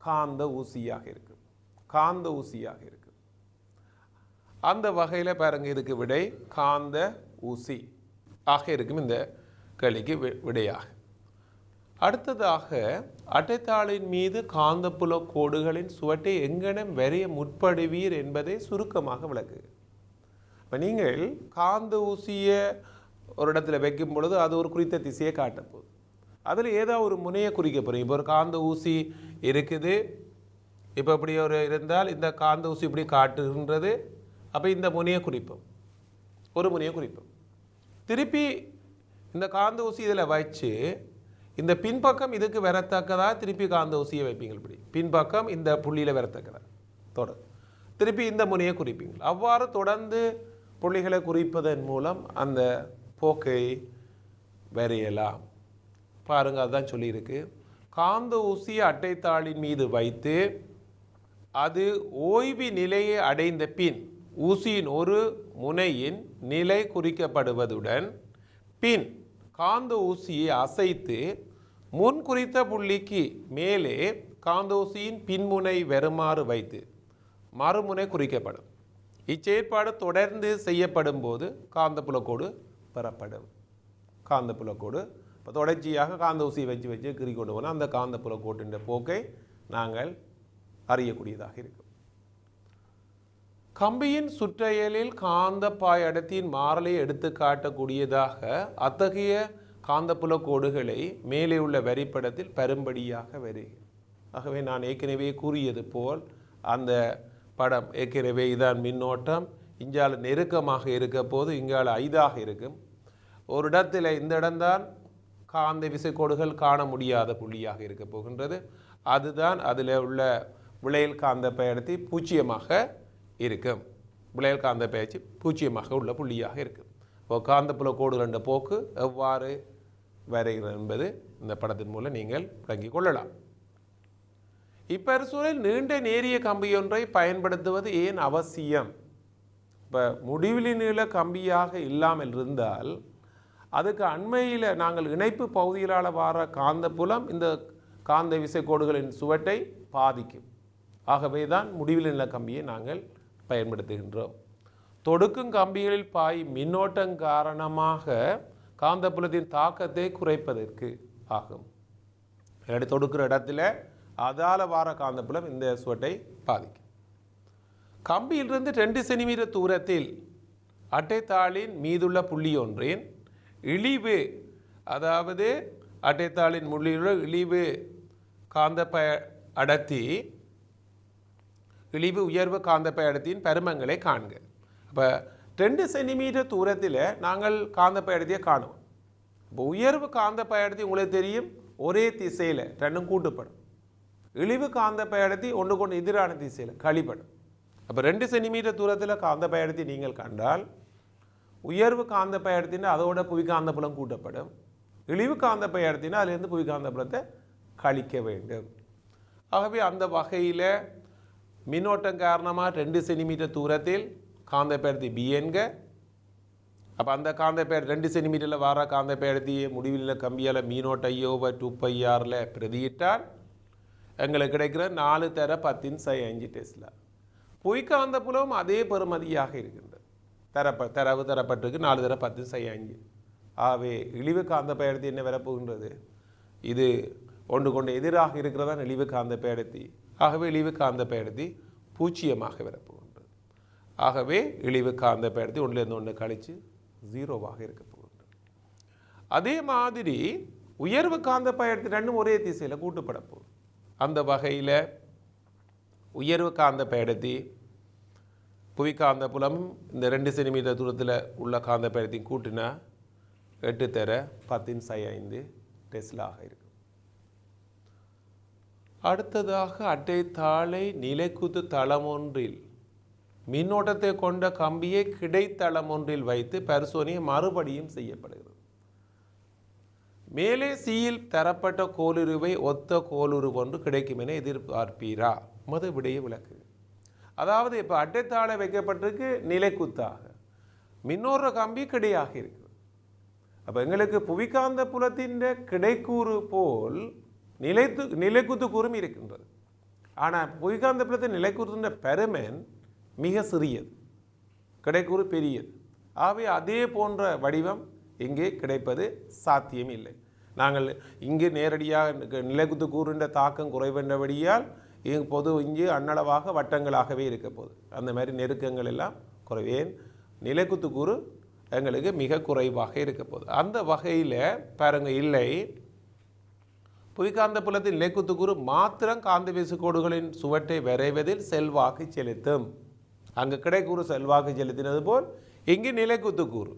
காந்த ஊசியாக இருக்கு. காந்த ஊசியாக இருக்கு. அந்த வகையில் பாருங்க, இதுக்கு விடை காந்த ஊசி ஆக இருக்கும் இந்த கேள்விக்கு விடையாக. அடுத்ததாக அட்டைத்தாளின் மீது காந்தப்புல கோடுகளின் சுவட்டை எங்கனம் வரைய முற்படுவீர் என்பதை சுருக்கமாக விளக்கு. இப்போ நீங்கள் காந்த ஊசியை ஒரு இடத்துல வைக்கும் பொழுது அது ஒரு குறித்த திசையை காட்டப்போகுது. அதில் ஏதோ ஒரு முனையை குறிக்க போகிறீங்க. இப்போ ஒரு காந்த ஊசி இருக்குது, இப்போ இப்படி ஒரு இருந்தால் இந்த காந்த ஊசி இப்படி காட்டுகின்றது. அப்போ இந்த முனையை குறிப்போம், ஒரு முனையை குறிப்போம். திருப்பி இந்த காந்த ஊசி இதில் வச்சு இந்த பின்பக்கம் இதுக்கு வரத்தக்கதா திருப்பி காந்த ஊசியை வைப்பீங்க. இப்படி பின்பக்கம் இந்த புள்ளியில் வரத்தக்கதா தொடர் திருப்பி இந்த முனையை குறிப்பீங்க. அவ்வாறு தொடர்ந்து புள்ளிகளை குறிப்பதன் மூலம் அந்த போக்கை வரையலாம். பாருங்க, அதுதான் சொல்லியிருக்கு. காந்த ஊசியை அட்டைத்தாளின் மீது வைத்து அது ஓய்வு நிலையை அடைந்த பின் ஊசியின் ஒரு முனையின் நிலை குறிக்கப்படுவதுடன் பின் காந்த ஊசியை அசைத்து முன் குறித்த புள்ளிக்கு மேலே காந்த ஊசியின் பின்முனை வருமாறு வைத்து மறுமுனை குறிக்கப்படும். இச்செயற்பாடு தொடர்ந்து செய்யப்படும் போது காந்தப்புலக்கோடு பெறப்படும். காந்தப்புலக்கோடு இப்போ தொடர்ச்சியாக காந்த ஊசியை வச்சு கிரி கொண்டு போனால் அந்த காந்தப்புலக்கோட்டின் போக்கை நாங்கள் அறியக்கூடியதாக இருக்கும். கம்பியின் சுற்றையலில் காந்தப்பாய் அடர்த்தியின் மாறலை எடுத்து காட்டக்கூடியதாக அத்தகைய காந்தப்புல கோடுகளை மேலே உள்ள வரிப்படத்தில் பெரும்படியாக வருகிறது. ஆகவே நான் ஏற்கனவே கூறியது போல் அந்த படம் ஏற்கனவே இதான் மின்னோட்டம், இங்கால நெருக்கமாக இருக்க போது இங்கால 5ஆக இருக்கும். ஒரு இடத்துல இந்த இடம்தான் காந்த விசைக்கோடுகள் காண முடியாத புள்ளியாக இருக்க போகின்றது. அதுதான் அதில் உள்ள விளையல் காந்த பயணத்தை பூச்சியமாக இருக்கும். விளையல் காந்த பயிற்சி பூச்சியமாக உள்ள புள்ளியாக இருக்கும். இப்போ காந்தப்புல கோடுகள போக்கு எவ்வாறு வரைகிறது என்பது இந்த படத்தின் மூலம் நீங்கள் விளங்கிக் கொள்ளலாம். இப்பரிசூழலில் நீண்ட நேரிய கம்பியொன்றை பயன்படுத்துவது ஏன் அவசியம்? இப்போ முடிவிலி நீள கம்பியாக இல்லாமல் இருந்தால் அதுக்கு அண்மையில் நாங்கள் இணைப்பு பகுதிகளால் வர காந்தப்புலம் இந்த காந்த விசைக்கோடுகளின் சுவட்டை பாதிக்கும். ஆகவே தான் முடிவிலி நீள கம்பியை நாங்கள் பயன்படுத்துகின்றோம். தொடுக்கும் கம்பிகளில் பாய் மின்னோட்டம் காரணமாக காந்தப்புலத்தின் தாக்கத்தை குறைப்பதற்கு ஆகும். தொடுக்கிற இடத்துல அதால வார காந்தப்புலம் இந்த சுவட்டை பாதிக்கும். கம்பியிலிருந்து 2 சென்டிமீட்டர் தூரத்தில் அட்டைத்தாளின் மீதுள்ள புள்ளி ஒன்றின் இழிவு, அதாவது அட்டைத்தாளின் முள்ளியுள்ள இழிவு காந்தப்பய அடர்த்தி, இழிவு உயர்வு காந்தப்பய அடர்த்தியின் பருமங்களை காண்க. அப்போ 2 சென்டிமீட்டர் தூரத்தில் நாங்கள் காந்தப்பய அடர்த்தியை காணுவோம். இப்போ உயர்வு காந்தப்பய அடர்த்தி உங்களுக்கு தெரியும், ஒரே திசையில் ரெண்டும் கூட்டுப்படும். இழிவு காந்த பயடத்தி ஒன்று கொண்டு எதிரான திசையில் கழிப்படும். அப்போ 2 சென்டிமீட்டர் தூரத்தில் காந்த பயடத்தி நீங்கள் கண்டால் உயர்வு காந்த பயடத்தினா அதோட புவிகாந்த புலம் கூட்டப்படும். இழிவு காந்த பயடத்தினா அதிலிருந்து புவிகாந்த புலத்தை கழிக்க வேண்டும். ஆகவே அந்த வகையில் மின்னோட்டம் காரணமாக 2 சென்டிமீட்டர் தூரத்தில் காந்த பயடத்தி பி என்க. அப்போ அந்த காந்த பயடத்தி 2 சென்டிமீட்டரில் வர காந்த பயடத்தியை முடிவில் கம்பியால் மீனோட்ட I/2πrல பிரதியிட்டால் எங்களுக்கு கிடைக்கிற 4 தர 10⁻⁵ டெஸ்லா. புவிகாந்த புலம் அதே பெறுமதியாக இருக்கின்றது. தரவு தரப்பட்டிருக்கு 4 தர 10⁻⁵. ஆகவே இழிவு காந்த பயடத்தி என்ன வரப்போகின்றது? இது ஒன்று கொண்டு எதிராக இருக்கிறதா இழிவு காந்த பயடத்தி. ஆகவே இழிவு காந்த பயடத்தி 0 வரப்போகின்றது. ஆகவே இழிவு காந்த பயடத்தி 1லேருந்து 1 கழித்து 0 இருக்க போகின்றது. அதே மாதிரி உயர்வு காந்த பயடத்தி 2 ஒரே திசையில் கூட்டப்பட போகுது. அந்த வகையில் உயர்வு காந்த பயடத்தி புவிகாந்த புலம் இந்த 2 சென்டிமீட்டர் தூரத்தில் உள்ள காந்த பயடத்தையும் கூட்டினா 8 தர 10⁻⁵ டெஸ்லாக இருக்கும். அடுத்ததாக அட்டைத்தாளை நிலைக்குத்து தளம் ஒன்றில் மின்னோட்டத்தை கொண்ட கம்பியை கிடைத்தளம் ஒன்றில் வைத்து பரிசோதனை மறுபடியும் செய்யப்படுகிறது. மேலே சியில் தரப்பட்ட கோலுருவை ஒத்த கோலுரு ஒன்று கிடைக்கும் என எதிர்பார்ப்பீரா? மது விடைய விளக்கு. அதாவது இப்போ அட்டைத்தாளை வைக்கப்பட்டிருக்கு நிலைக்குத்தாக, மின்னோட்ட கம்பி கிடையாக இருக்குது. அப்போ எங்களுக்கு புவிகாந்த புலத்தின் கிடைக்கூறு போல் நிலைக்குத்து கூறும் இருக்கின்றது. ஆனால் புவிகாந்த புலத்தின் நிலைக்கூறுன்ற பெருமன் மிக சிறியது, கிடைக்கூறு பெரியது. ஆகவே அதே போன்ற வடிவம் இங்கே கிடைப்பது சாத்தியம் இல்லை. நாங்கள் இங்கு நேரடியாக நிலைக்குத்து கூறுன்ற தாக்கம் குறைவென்றபடியால் பொது இங்கு அன்னளவாக வட்டங்களாகவே இருக்க போகுது. அந்த மாதிரி நெருக்கங்கள் எல்லாம் குறைவேன். நிலைக்குத்து கூறு எங்களுக்கு மிக குறைவாக இருக்க போகுது. அந்த வகையில் பாருங்க, இல்லை புவிகாந்த புலத்தின் நிலைக்குத்து கூறு மாத்திரம் காந்த வீசு கோடுகளின் சுவட்டை வரைவதில் செல்வாக்கு செலுத்தும். அங்கு கிடைக்கூறு செல்வாக்கு செலுத்தினது போல் இங்கு நிலைக்குத்து கூறு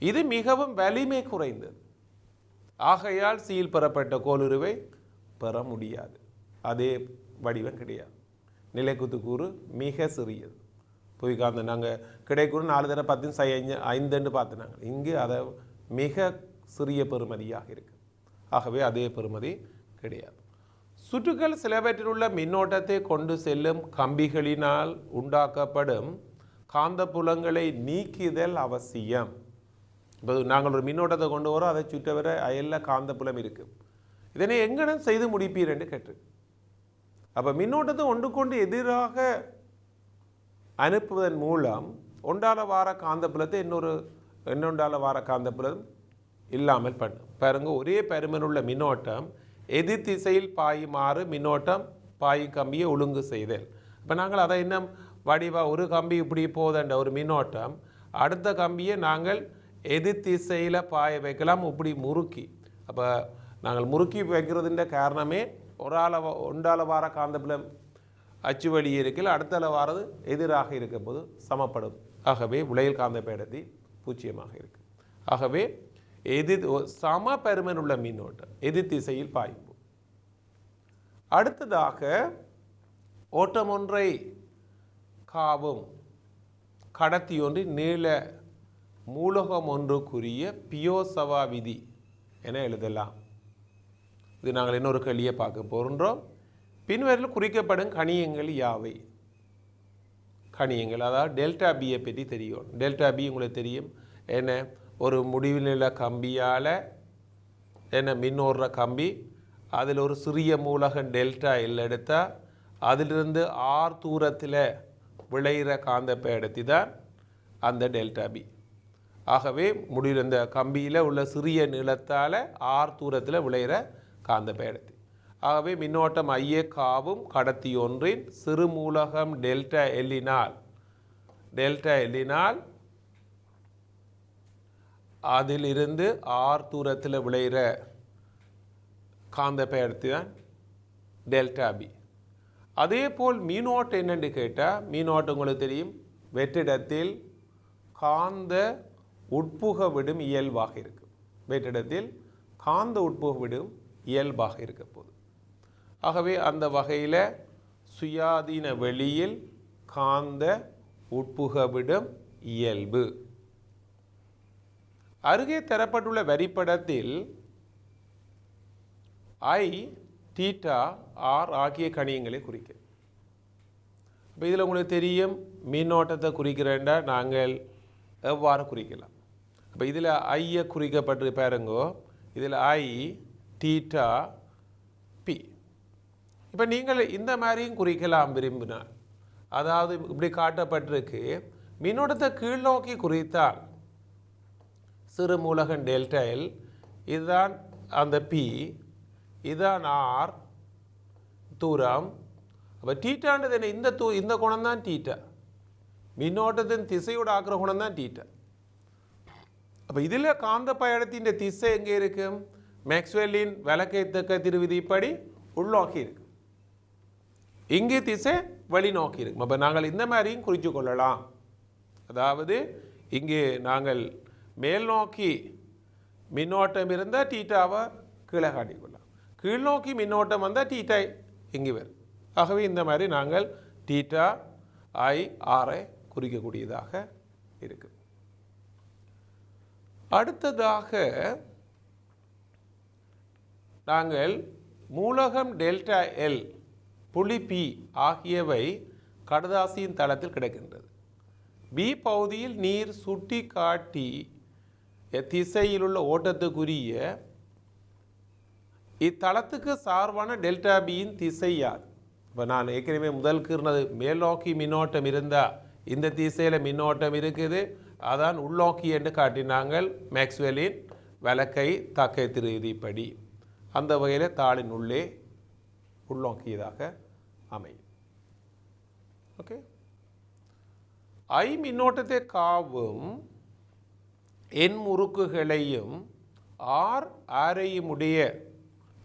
இது மிகவும் வலிமை குறைந்தது. ஆகையால் சீல் பெறப்பட்ட கோலுருவை பெற முடியாது. அதே வடிவம் கிடையாது. நிலைக்குத்து கூறு மிக சிறியது. புவிகாந்த நாங்கள் கிடைக்கூறு 4 தர 10⁻⁵ பார்த்துனாங்க. இங்கு அதை மிக சிறிய பெறுமதியாக இருக்கு. ஆகவே அதே பெறுமதி கிடையாது. சுற்றுகள் சிலவற்றில் உள்ள மின்னோட்டத்தை கொண்டு செல்லும் கம்பிகளினால் உண்டாக்கப்படும் காந்த புலங்களை நீக்குதல் அவசியம். இப்போ நாங்கள் ஒரு மின்னோட்டத்தை கொண்டு வரோம், அதை சுற்றவரை அயலில் காந்த புலம் இருக்குது. இதனை எங்கனம் செய்து முடிப்பீர் என்று கேட்டு. அப்போ மின்னோட்டத்தை ஒன்று கொண்டு எதிராக அனுப்புவதன் மூலம் ஒன்றால வார காந்த புலத்தை இன்னொன்றால வார காந்த புலம் இல்லாமல் பண்ணும். பாருங்க, ஒரே பெருமனுள்ள மின்னோட்டம் எதிர் திசையில் பாயுமாறு மின்னோட்டம் பாயும் கம்பியை ஒழுங்கு செய்தல். இப்போ நாங்கள் அதை இன்னும் வடிவா ஒரு கம்பி இப்படி போதண்ட ஒரு மின்னோட்டம் அடுத்த கம்பியை நாங்கள் எதிர் திசையில் பாய வைக்கலாம், இப்படி முறுக்கி. அப்போ நாங்கள் முறுக்கி வைக்கிறதுன்ற காரணமே ஒன்றால வார காந்தப்புலம் அச்சு வழி இருக்கையில் அடுத்தால வாரது எதிராக இருக்க போது சமப்படும். ஆகவே விளையல் காந்த பேடத்தி 0 இருக்கு. ஆகவே சம பெருமன் உள்ள மின்னோட்டம் எதிர் திசையில் பாயும். அடுத்ததாக ஓட்டம் ஒன்றை காவும் கடத்தி ஒன்றின் நீள மூலகம் ஒன்றுக்குரிய பியோசவா விதி என எழுதலாம். இது நாங்கள் இன்னொரு கேள்வியை பார்க்க போகின்றோம். பின்வரில் குறிக்கப்படும் கணியங்கள் யாவை? கணியங்கள், அதாவது டெல்டா பியை பற்றி தெரியும். டெல்டா பி உங்களுக்கு தெரியும் என்ன, ஒரு முடிவில் கம்பியால் என்ன மின்னோடுற கம்பி, அதில் ஒரு சிறிய மூலகம் டெல்டா எல் எடுத்தால் அதிலிருந்து R தூரத்தில் விளைகிற காந்த பேடத்தி தான் அந்த டெல்டா பி. ஆகவே முடிவில் இந்த கம்பியில் உள்ள சிறிய நீளத்தால் R தூரத்தில் விளைகிற காந்த பேடத்தி. ஆகவே மின்னோட்டம் ஐயே காவும் கடத்தி ஒன்றின் சிறு மூலகம் டெல்டா எல்லினால் அதிலிருந்து R தூரத்தில் விளைகிற காந்த பேடத்தி தான் டெல்டா பி. அதே போல் மீனோட்டம் என்னென்று கேட்டால், மீனோட்டம் உங்களுக்கு தெரியும் வெற்றிடத்தில் காந்த உட்புக விடும் இயல்பாக இருக்கும். வெற்றிடத்தில் காந்த உட்புக விடும் இயல்பாக இருக்க போகுது. ஆகவே அந்த வகையில் சுயாதீன வெளியில் காந்த உட்புகவிடும் இயல்பு. அருகே தரப்பட்டுள்ள வரிப்படத்தில் I, θ, R ஆகிய கணியங்களை குறிக்க. இப்போ இதில் உங்களுக்கு தெரியும் மின்னோட்டத்தை குறிக்கிறேன்டா நாங்கள் எவ்வாறு குறிக்கலாம். அப்போ இதில் ஐயை குறிக்கப்பட்டு பாருங்கோ, இதில் I, θ, P. இப்போ நீங்கள் இந்த மாதிரியும் குறிக்கலாம் விரும்பினால். அதாவது இப்படி காட்டப்பட்டிருக்கு, மின்னோட்டத்தை கீழ் நோக்கி குறித்தால் சிறு மூலகன் டெல்டா எல், இதுதான் அந்த P, இதுதான் R தூரம். அப்போ டீட்டான்றது என்ன? இந்த குணம் தான் டீட்டா. மின்னோட்டத்தின் திசையோட ஆக்கிற குணம் தான் டீட்டா. அப்போ இதில் காந்த பயணத்தின் திசை எங்கே இருக்கும்? மேக்ஸ்வெல்லின் வலக்கைத்தக்க திருவிதிப்படி உள்நோக்கி இருக்கு. இங்கே திசை வெளிநோக்கி இருக்கும். அப்போ நாங்கள் இந்த மாதிரியும் குறித்து கொள்ளலாம். அதாவது இங்கே நாங்கள் மேல் நோக்கி மின்னோட்டம் இருந்தால் டீட்டாவை கீழே காட்டிக்கொள்ளலாம், கீழ் நோக்கி மின்னோட்டம் வந்தால் டீட்டா இங்கே வரும். ஆகவே இந்த மாதிரி நாங்கள் θ, I, R குறிக்கக்கூடியதாக இருக்கு. அடுத்ததாக நாங்கள் மூலகம் டெல்டா எல், புள்ளி P ஆகியவை கடதாசியின் தளத்தில் கிடைக்கின்றது. B பகுதியில் நீர் சுட்டி காட்டி திசையில் உள்ள ஓட்டத்துக்குரிய இத்தளத்துக்கு சார்பான டெல்டா பியின் திசை யாது? இப்போ நான் ஏற்கனவே முதல் கூறினது மேல் நோக்கி மின்னோட்டம் இருந்தால் இந்த திசையில் மின்னோட்டம் இருக்குது, அதான் உள்நோக்கி என்று காட்டினாங்கள் மேக்ஸ்வெல்லின் வலக்கை தக்கை திருவிதிப்படி. அந்த வகையில் தாளின் உள்ளே உள்நோக்கியதாக அமையும். ஓகே, I மின்னோட்டத்தை காவும் எண் முறுக்குகளையும் R ஆரையும் உடைய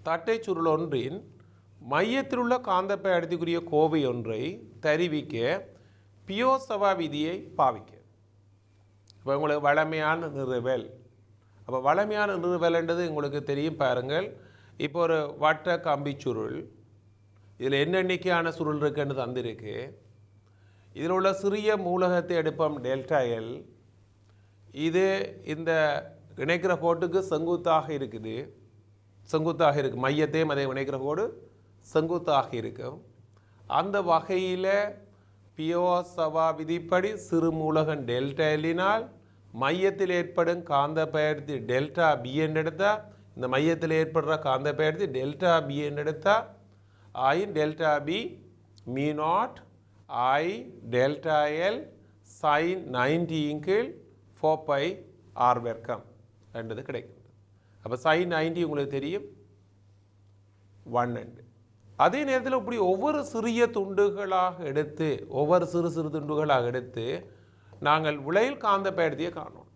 தட்டை சுருள் ஒன்றின் மையத்தில் உள்ள காந்தப்பை அடுத்துக்குரிய கோவை ஒன்றை தருவிக்க பியோசவா விதியை பாவிக்க. இப்போ உங்களுக்கு வளமையான நிறுவல். அப்போ வளமையான நிறுவல்ன்றது உங்களுக்கு தெரியும் பாருங்கள். இப்போ ஒரு வட்ட கம்பி சுருள், இதில் என்ன எண்ணிக்கையான சுருள் இருக்குன்னு தந்திருக்கு. இதில் உள்ள சிறிய மூலகத்தை எடுப்போம் டெல்டா எல். இது இந்த இணைக்கிற கோட்டுக்கு செங்குத்தாக இருக்குது, செங்குத்தாக இருக்கு. மையத்தையும் அதை இணைக்கிற கோடு செங்குத்தாக இருக்கும். அந்த வகையில் பியோசவா விதிப்படி சிறு மூலகன் டெல்டா எல்லினால் மையத்தில் ஏற்படும் காந்த பெயர்ச்சி டெல்டா பி என்று எடுத்தால், இந்த மையத்தில் ஏற்படுற காந்த பெயர்ச்சி டெல்டா பி என்று எடுத்தால் I delta be me not I delta L sin 90 கீழ் 4π R வர்க்கம் என்றது கிடைக்கும். அப்போ sin 90 உங்களுக்கு தெரியும் 1 என்று. அதே நேரத்தில் இப்படி ஒவ்வொரு சிறிய துண்டுகளாக எடுத்து, ஒவ்வொரு சிறு சிறு துண்டுகளாக எடுத்து நாங்கள் விளையில் காந்த பெயர்ச்சியை காணோம்.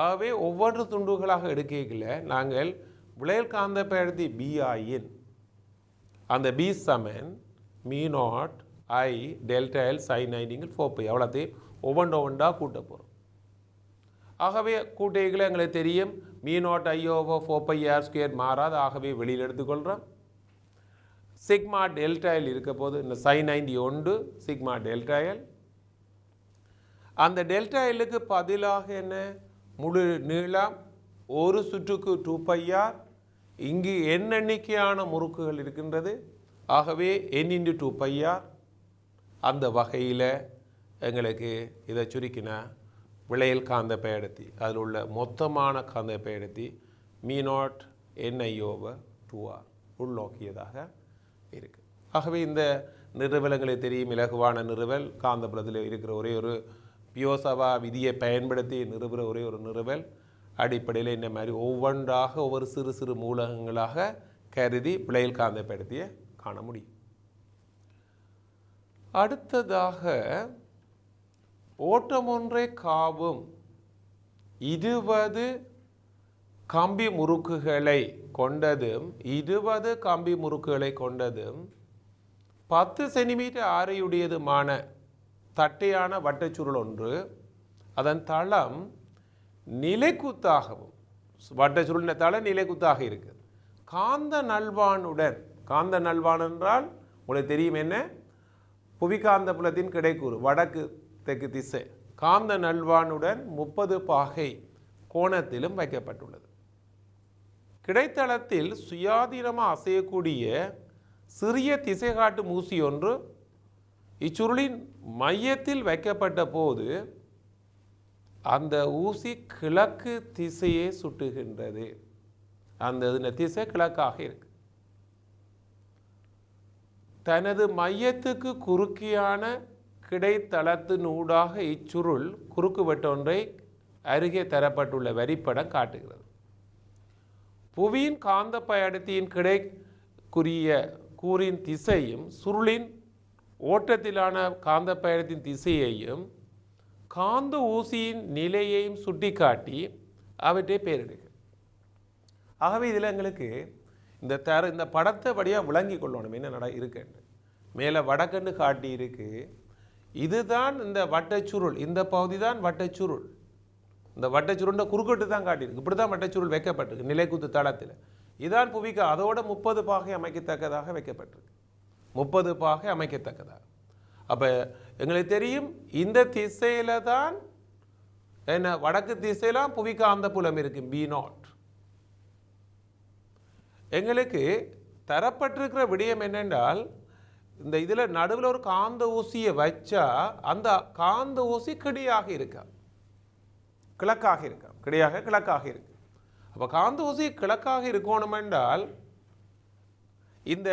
ஆகவே ஒவ்வொரு துண்டுகளாக எடுக்கல நாங்கள் விளையில் காந்த பெயர்ச்சி BIன் அந்த B சமன் mu not I delta L sin 90 4π எவ்வளோத்தையும் ஒவ்வொன்றா கூட்ட போகிறோம். ஆகவே கூட்டைகளை எங்களுக்கு தெரியும் me not I over 4π R² மாறாது. ஆகவே வெளியில் எடுத்துக்கொள்கிறோம். சிக்மா டெல்டா எல் இருக்க போது இந்த sin 90 ஒன்று சிக்மா டெல்டா எல். அந்த டெல்டா எல்லுக்கு பதிலாக என்ன? முழு நீளம் ஒரு சுற்றுக்கு 2πR. இங்கு n எண்ணிக்கையான முறுக்குகள் இருக்கின்றது. ஆகவே n × 2πR. அந்த வகையில் எங்களுக்கு இதை சுருக்கினா விளையல் காந்த பெயர்ச்சி, அதில் உள்ள மொத்தமான காந்த பெயர்ச்சி me not NI over 2R உள்நோக்கியதாக இருக்கு. ஆகவே இந்த நிறுவல்களை தெரியும், இலகுவான நிறுவல், காந்தப்புலத்தில் இருக்கிற ஒரே ஒரு பியோசவா விதியை பயன்படுத்தி நிறுவுகிற ஒரே ஒரு நிறுவல். அடிப்படையில் இந்த மாதிரி ஒவ்வொன்றாக ஒவ்வொரு சிறு சிறு மூலகங்களாக கருதி விளையல் காந்த பெயர்ச்சியை காண முடியும். அடுத்ததாக ஓட்டம் ஒன்றை காவும் 20 கம்பி முறுக்குகளை கொண்டதும் 20 கம்பி முறுக்குகளை கொண்டதும் 10 சென்டிமீட்டர் ஆரையுடையதுமான தட்டையான வட்டச்சுருள் ஒன்று, அதன் தளம் நிலைக்குத்தாகவும், வட்டச்சுருளின் தளம் நிலைக்குத்தாக இருக்குது, காந்த நல்வானுடன் காந்த நல்வான் என்றால் உங்களுக்கு தெரியும் என்ன, புவிகாந்த புலத்தின் கிடைக்கூறு வடக்கு தெற்கு திசை காந்த நல்வானுடன் 30 பாகை கோணத்திலும் வைக்கப்பட்டுள்ளது. கிடைத்தளத்தில் சுயாதீனமாக அசையக்கூடிய சிறிய திசைகாட்டு ஊசி ஒன்று இச்சுருளின் மையத்தில் வைக்கப்பட்ட போது அந்த ஊசி கிழக்கு திசையை சுட்டுகின்றது. அந்த திசை கிழக்காக இருக்கு. தனது மையத்துக்கு குறுக்கியான கிடைத்தளத்தினூடாக இச்சுருள் குறுக்குவெட்டொன்றை அருகே தரப்பட்டுள்ள வரிப்படம் காட்டுகிறது. புவியின் காந்த பயணத்தின் கிடைக்குரிய கூறின் திசையும் சுருளின் ஓட்டத்திலான காந்த பயணத்தின் திசையையும் காந்த ஊசியின் நிலையையும் சுட்டிக்காட்டி அவற்றை பெயரிடுகிறது. ஆகவே இதில் எங்களுக்கு இந்த படத்தை வழியாக விளங்கி கொள்ளணும் என்ன இருக்குன்னு. மேலே வடக்கண்டு காட்டி இருக்கு. இதுதான் இந்த வட்டச்சுருள், இந்த பகுதி தான் வட்டச்சுருள். இந்த வட்டச்சுருண்ட குறுக்கிட்டு தான் காட்டியிருக்கு. இப்படி தான் வட்டச்சுருள் வைக்கப்பட்டிருக்கு நிலைக்குத்து தளத்தில். இதான் புவிக்கு அதோட 30 பாகை அமைக்கத்தக்கதாக வைக்கப்பட்டிருக்கு. 30 பாகை அமைக்கத்தக்கதாக. அப்போ எங்களுக்கு தெரியும் இந்த திசையில தான் என்ன, வடக்கு திசையெல்லாம் புவிக்காந்த புலம் இருக்கு B0. எங்களுக்கு தரப்பட்டிருக்கிற விடயம் என்னென்றால், இந்த இதில் நடுவில் ஒரு காந்த ஊசியை வச்சா அந்த காந்த ஊசி கிடையாக இருக்கா, கிழக்காக இருக்கா, கிடையாக கிழக்காக இருக்கு. அப்போ காந்த ஊசி கிழக்காக இருக்கணும் என்றால் இந்த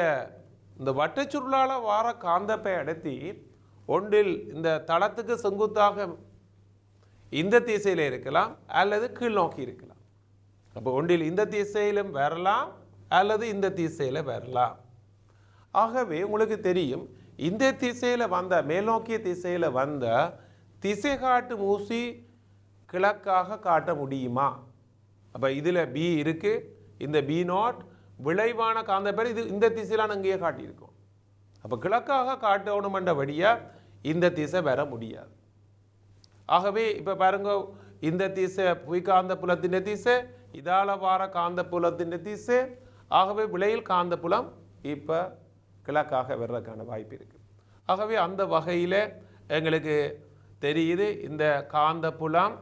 வட்டச்சுருளால் வார காந்தப்பை அடர்த்தி ஒன்றில் இந்த தளத்துக்கு செங்குத்தாக இந்த திசையில் இருக்கலாம் அல்லது கீழ் நோக்கி இருக்கலாம். அப்போ ஒன்றில் இந்த திசையிலும் வரலாம் அல்லது இந்த திசையில் வரலாம். ஆகவே உங்களுக்கு தெரியும் இந்த திசையில் வந்த மேல்நோக்கிய திசையில் வந்த திசை காட்டு ஊசி கிழக்காக காட்ட முடியுமா? அப்போ இதில் B இருக்கு, இந்த B0 விளைவான காந்தப்பேர் இது இந்த திசையிலான அங்கேயே காட்டியிருக்கும். அப்போ கிழக்காக காட்டணுமென்றபடியாக இந்த திசை வர முடியாது. ஆகவே இப்போ பாருங்க, இந்த திசை புவிகாந்த புலத்தின் திசை, இதால வார காந்த புலத்தின் திசை. ஆகவே விளையில் காந்த புலம் இப்போ கிழக்காக வர்றதுக்கான வாய்ப்பு இருக்கு. ஆகவே அந்த வகையில் எங்களுக்கு தெரியுது இந்த காந்த புலம்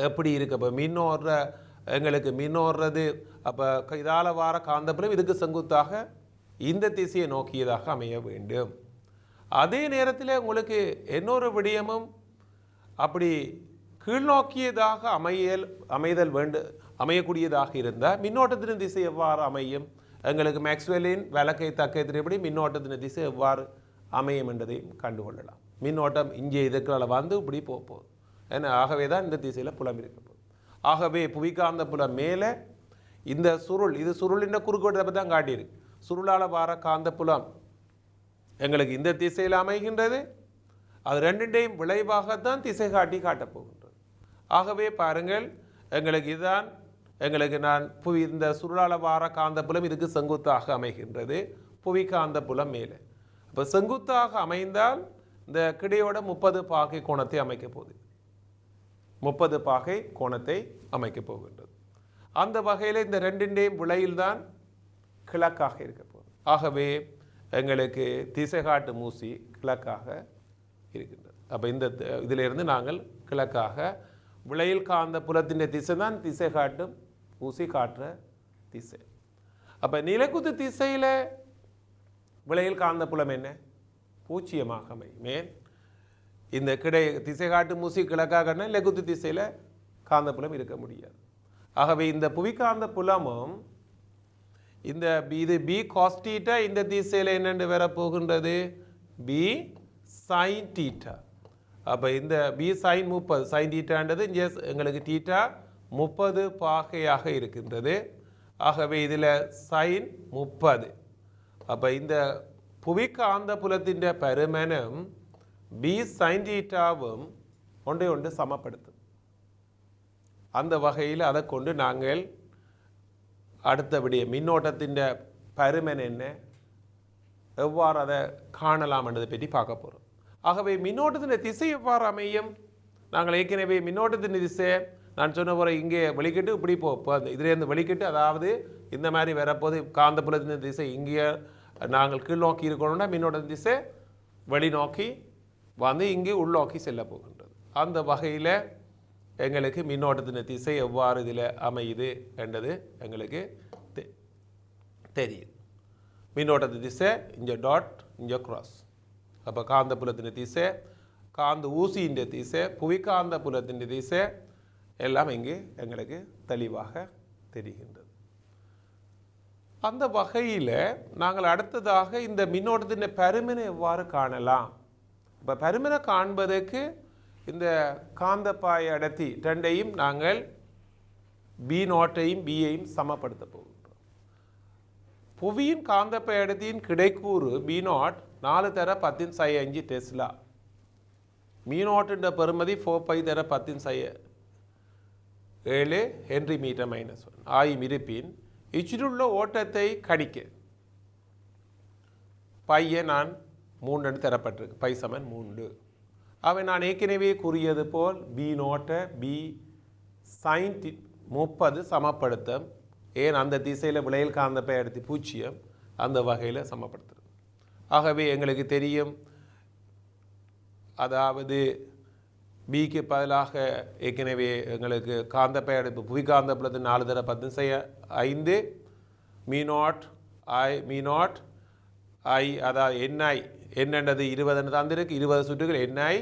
எப்படி இருக்கு. அப்போ மின்னோடுற எங்களுக்கு மின்னோடுறது, அப்போ இதால வார காந்த புலம் இதுக்கு செங்குத்தாக இந்த திசையை நோக்கியதாக அமைய வேண்டும். அதே நேரத்தில் உங்களுக்கு இன்னொரு விடயமும் அப்படி கீழ்நோக்கியதாக அமையக்கூடியதாக இருந்தால் மின்னோட்டத்தின் திசை எவ்வாறு அமையும்? எங்களுக்கு மேக்ஸ்வெல்லின் வழக்கை தக்கத்தின்படி மின்னோட்டத்தின் திசை எவ்வாறு அமையும் என்பதையும் கண்டுகொள்ளலாம். மின்னோட்டம் இங்கே இதுக்குள்ள வந்து இப்படி போகுது. ஏன்னா ஆகவே தான் இந்த திசையில் புலம் இருக்க போகுது. ஆகவே புவிக்காந்த புலம் மேலே இந்த சுருள், இது சுருளின் குறுக்கோட்டை தான் காட்டியிருக்கு. சுருளால் வார காந்த புலம் எங்களுக்கு இந்த திசையில் அமைகின்றது. அது ரெண்டுடையும் விளைவாகத்தான் திசை காட்டி காட்டப்போகின்றது. ஆகவே பாருங்கள், எங்களுக்கு இதுதான் எங்களுக்கு புவி இந்த சுருளால வார காந்த புலம் இதுக்கு செங்குத்தாக அமைகின்றது. புவி காந்த புலம் மேலே. இப்போ செங்குத்தாக அமைந்தால் இந்த கிடையோட 30 பாகை கோணத்தை அமைக்க போகுது. 30 பாகை கோணத்தை அமைக்க போகின்றது. அந்த வகையில் இந்த ரெண்டின்டையும் விளையில்தான் கிழக்காக இருக்க போகுது. ஆகவே எங்களுக்கு திசை காட்டு ஊசி கிழக்காக இருக்கின்றது. அப்போ இந்த இதிலிருந்து நாங்கள் கிழக்காக விளையில் காந்த புலத்தின் திசை தான் திசை காட்டும் ஊசி காட்டுற திசை. அப்போ நிலக்குத்து திசையில் விளையில் காந்த புலம் என்ன? பூச்சியமாக அமையும். இந்த திசை காட்டும் ஊசி கிழக்காக நிலக்குத்து திசையில் காந்த புலம் இருக்க முடியாது. ஆகவே இந்த புவிக்காந்த புலமும் இந்த இது B cos θ இந்த திசையில் என்னென்று வரப்போகின்றது? B sin θ. அப்போ இந்த B sin 30 sin θன்றது இங்கே எங்களுக்கு θ 30 பாகையாக இருக்கின்றது. ஆகவே இதில் sin 30. அப்போ இந்த புவிக்காந்த புலத்தின் பருமனும் B sin θவும் ஒன்றை ஒன்று சமப்படுத்தும். அந்த வகையில் அதை கொண்டு நாங்கள் அடுத்தபடிய மின்னோட்டத்தின் பருமன் என்ன, எவ்வாறு அதை காணலாம் என்பதை பற்றி பார்க்க போகிறோம். ஆகவே மின்னோட்டத்தின் திசை எவ்வாறு அமையும்? நாங்கள் ஏற்கனவே மின்னோட்டத்தின் திசை நான் சொன்ன போகிற இங்கே வெளிக்கிட்டு இப்படி இப்போ இதுலேருந்து வெளிக்கிட்டு, அதாவது இந்த மாதிரி வரப்போது காந்தப்புலத்தின் திசை இங்கே நாங்கள் கீழ் நோக்கி இருக்கணும்னா மின்னோட்ட திசை வெளிநோக்கி வந்து இங்கே உள்நோக்கி செல்ல போகின்றது. அந்த வகையில் எங்களுக்கு மின்னோட்டத்தின் திசை எவ்வாறு இதில் அமையுது என்றது எங்களுக்கு தெரியும். மின்னோட்டத்தின் திசை இங்கே டாட், இங்கே கிராஸ். அப்போ காந்தப்புலத்தின் திசை, காந்த ஊசியின் திசை, புவிக்காந்த புலத்தின் திசை எல்லாம் இங்கே எங்களுக்கு தெளிவாக தெரிகின்றது. அந்த வகையில் நாங்கள் அடுத்ததாக இந்த மின்னோட்டத்தின் பருமனை எவ்வாறு காணலாம்? இப்போ பருமனை காண்பதற்கு இந்த காந்தப்பாய் அடர்த்தி ரெண்டையும் நாங்கள் B0ஐயும் B-ஐயும் சமப்படுத்த போகின்றோம். புவியின் காந்தப்பாய் அடர்த்தியின் கிடைக்கூறு B0 4 தர 10⁵5 டெஸ்லா. மீ0 பெறுமதி 4π தர 10⁻7 ஹென்றி மீட்டர் -1 ஆயும் இருப்பின் இச்சிலுள்ள ஓட்டத்தை கணிக்க பையை நான் 3 என்று தரப்பட்டிருக்கு. π = 3. அவை நான் ஏற்கனவே கூறியது போல் B0 B sin 30 சமப்படுத்தும். ஏன் அந்த திசையில் விளையல் காந்தப்பாய் அடர்த்தி 0, அந்த வகையில் சமப்படுத்துறது. ஆகவே எங்களுக்கு தெரியும், அதாவது பிக்கு பதிலாக ஏற்கனவே எங்களுக்கு காந்தப்பாய் அடர்த்தி புவிகாந்த புலத்தின் 4 தர 10⁻5 மீ0 ஐ அதாவது NI என்னென்றது 20 தந்திருக்கு. 20 சுற்றுகள் NI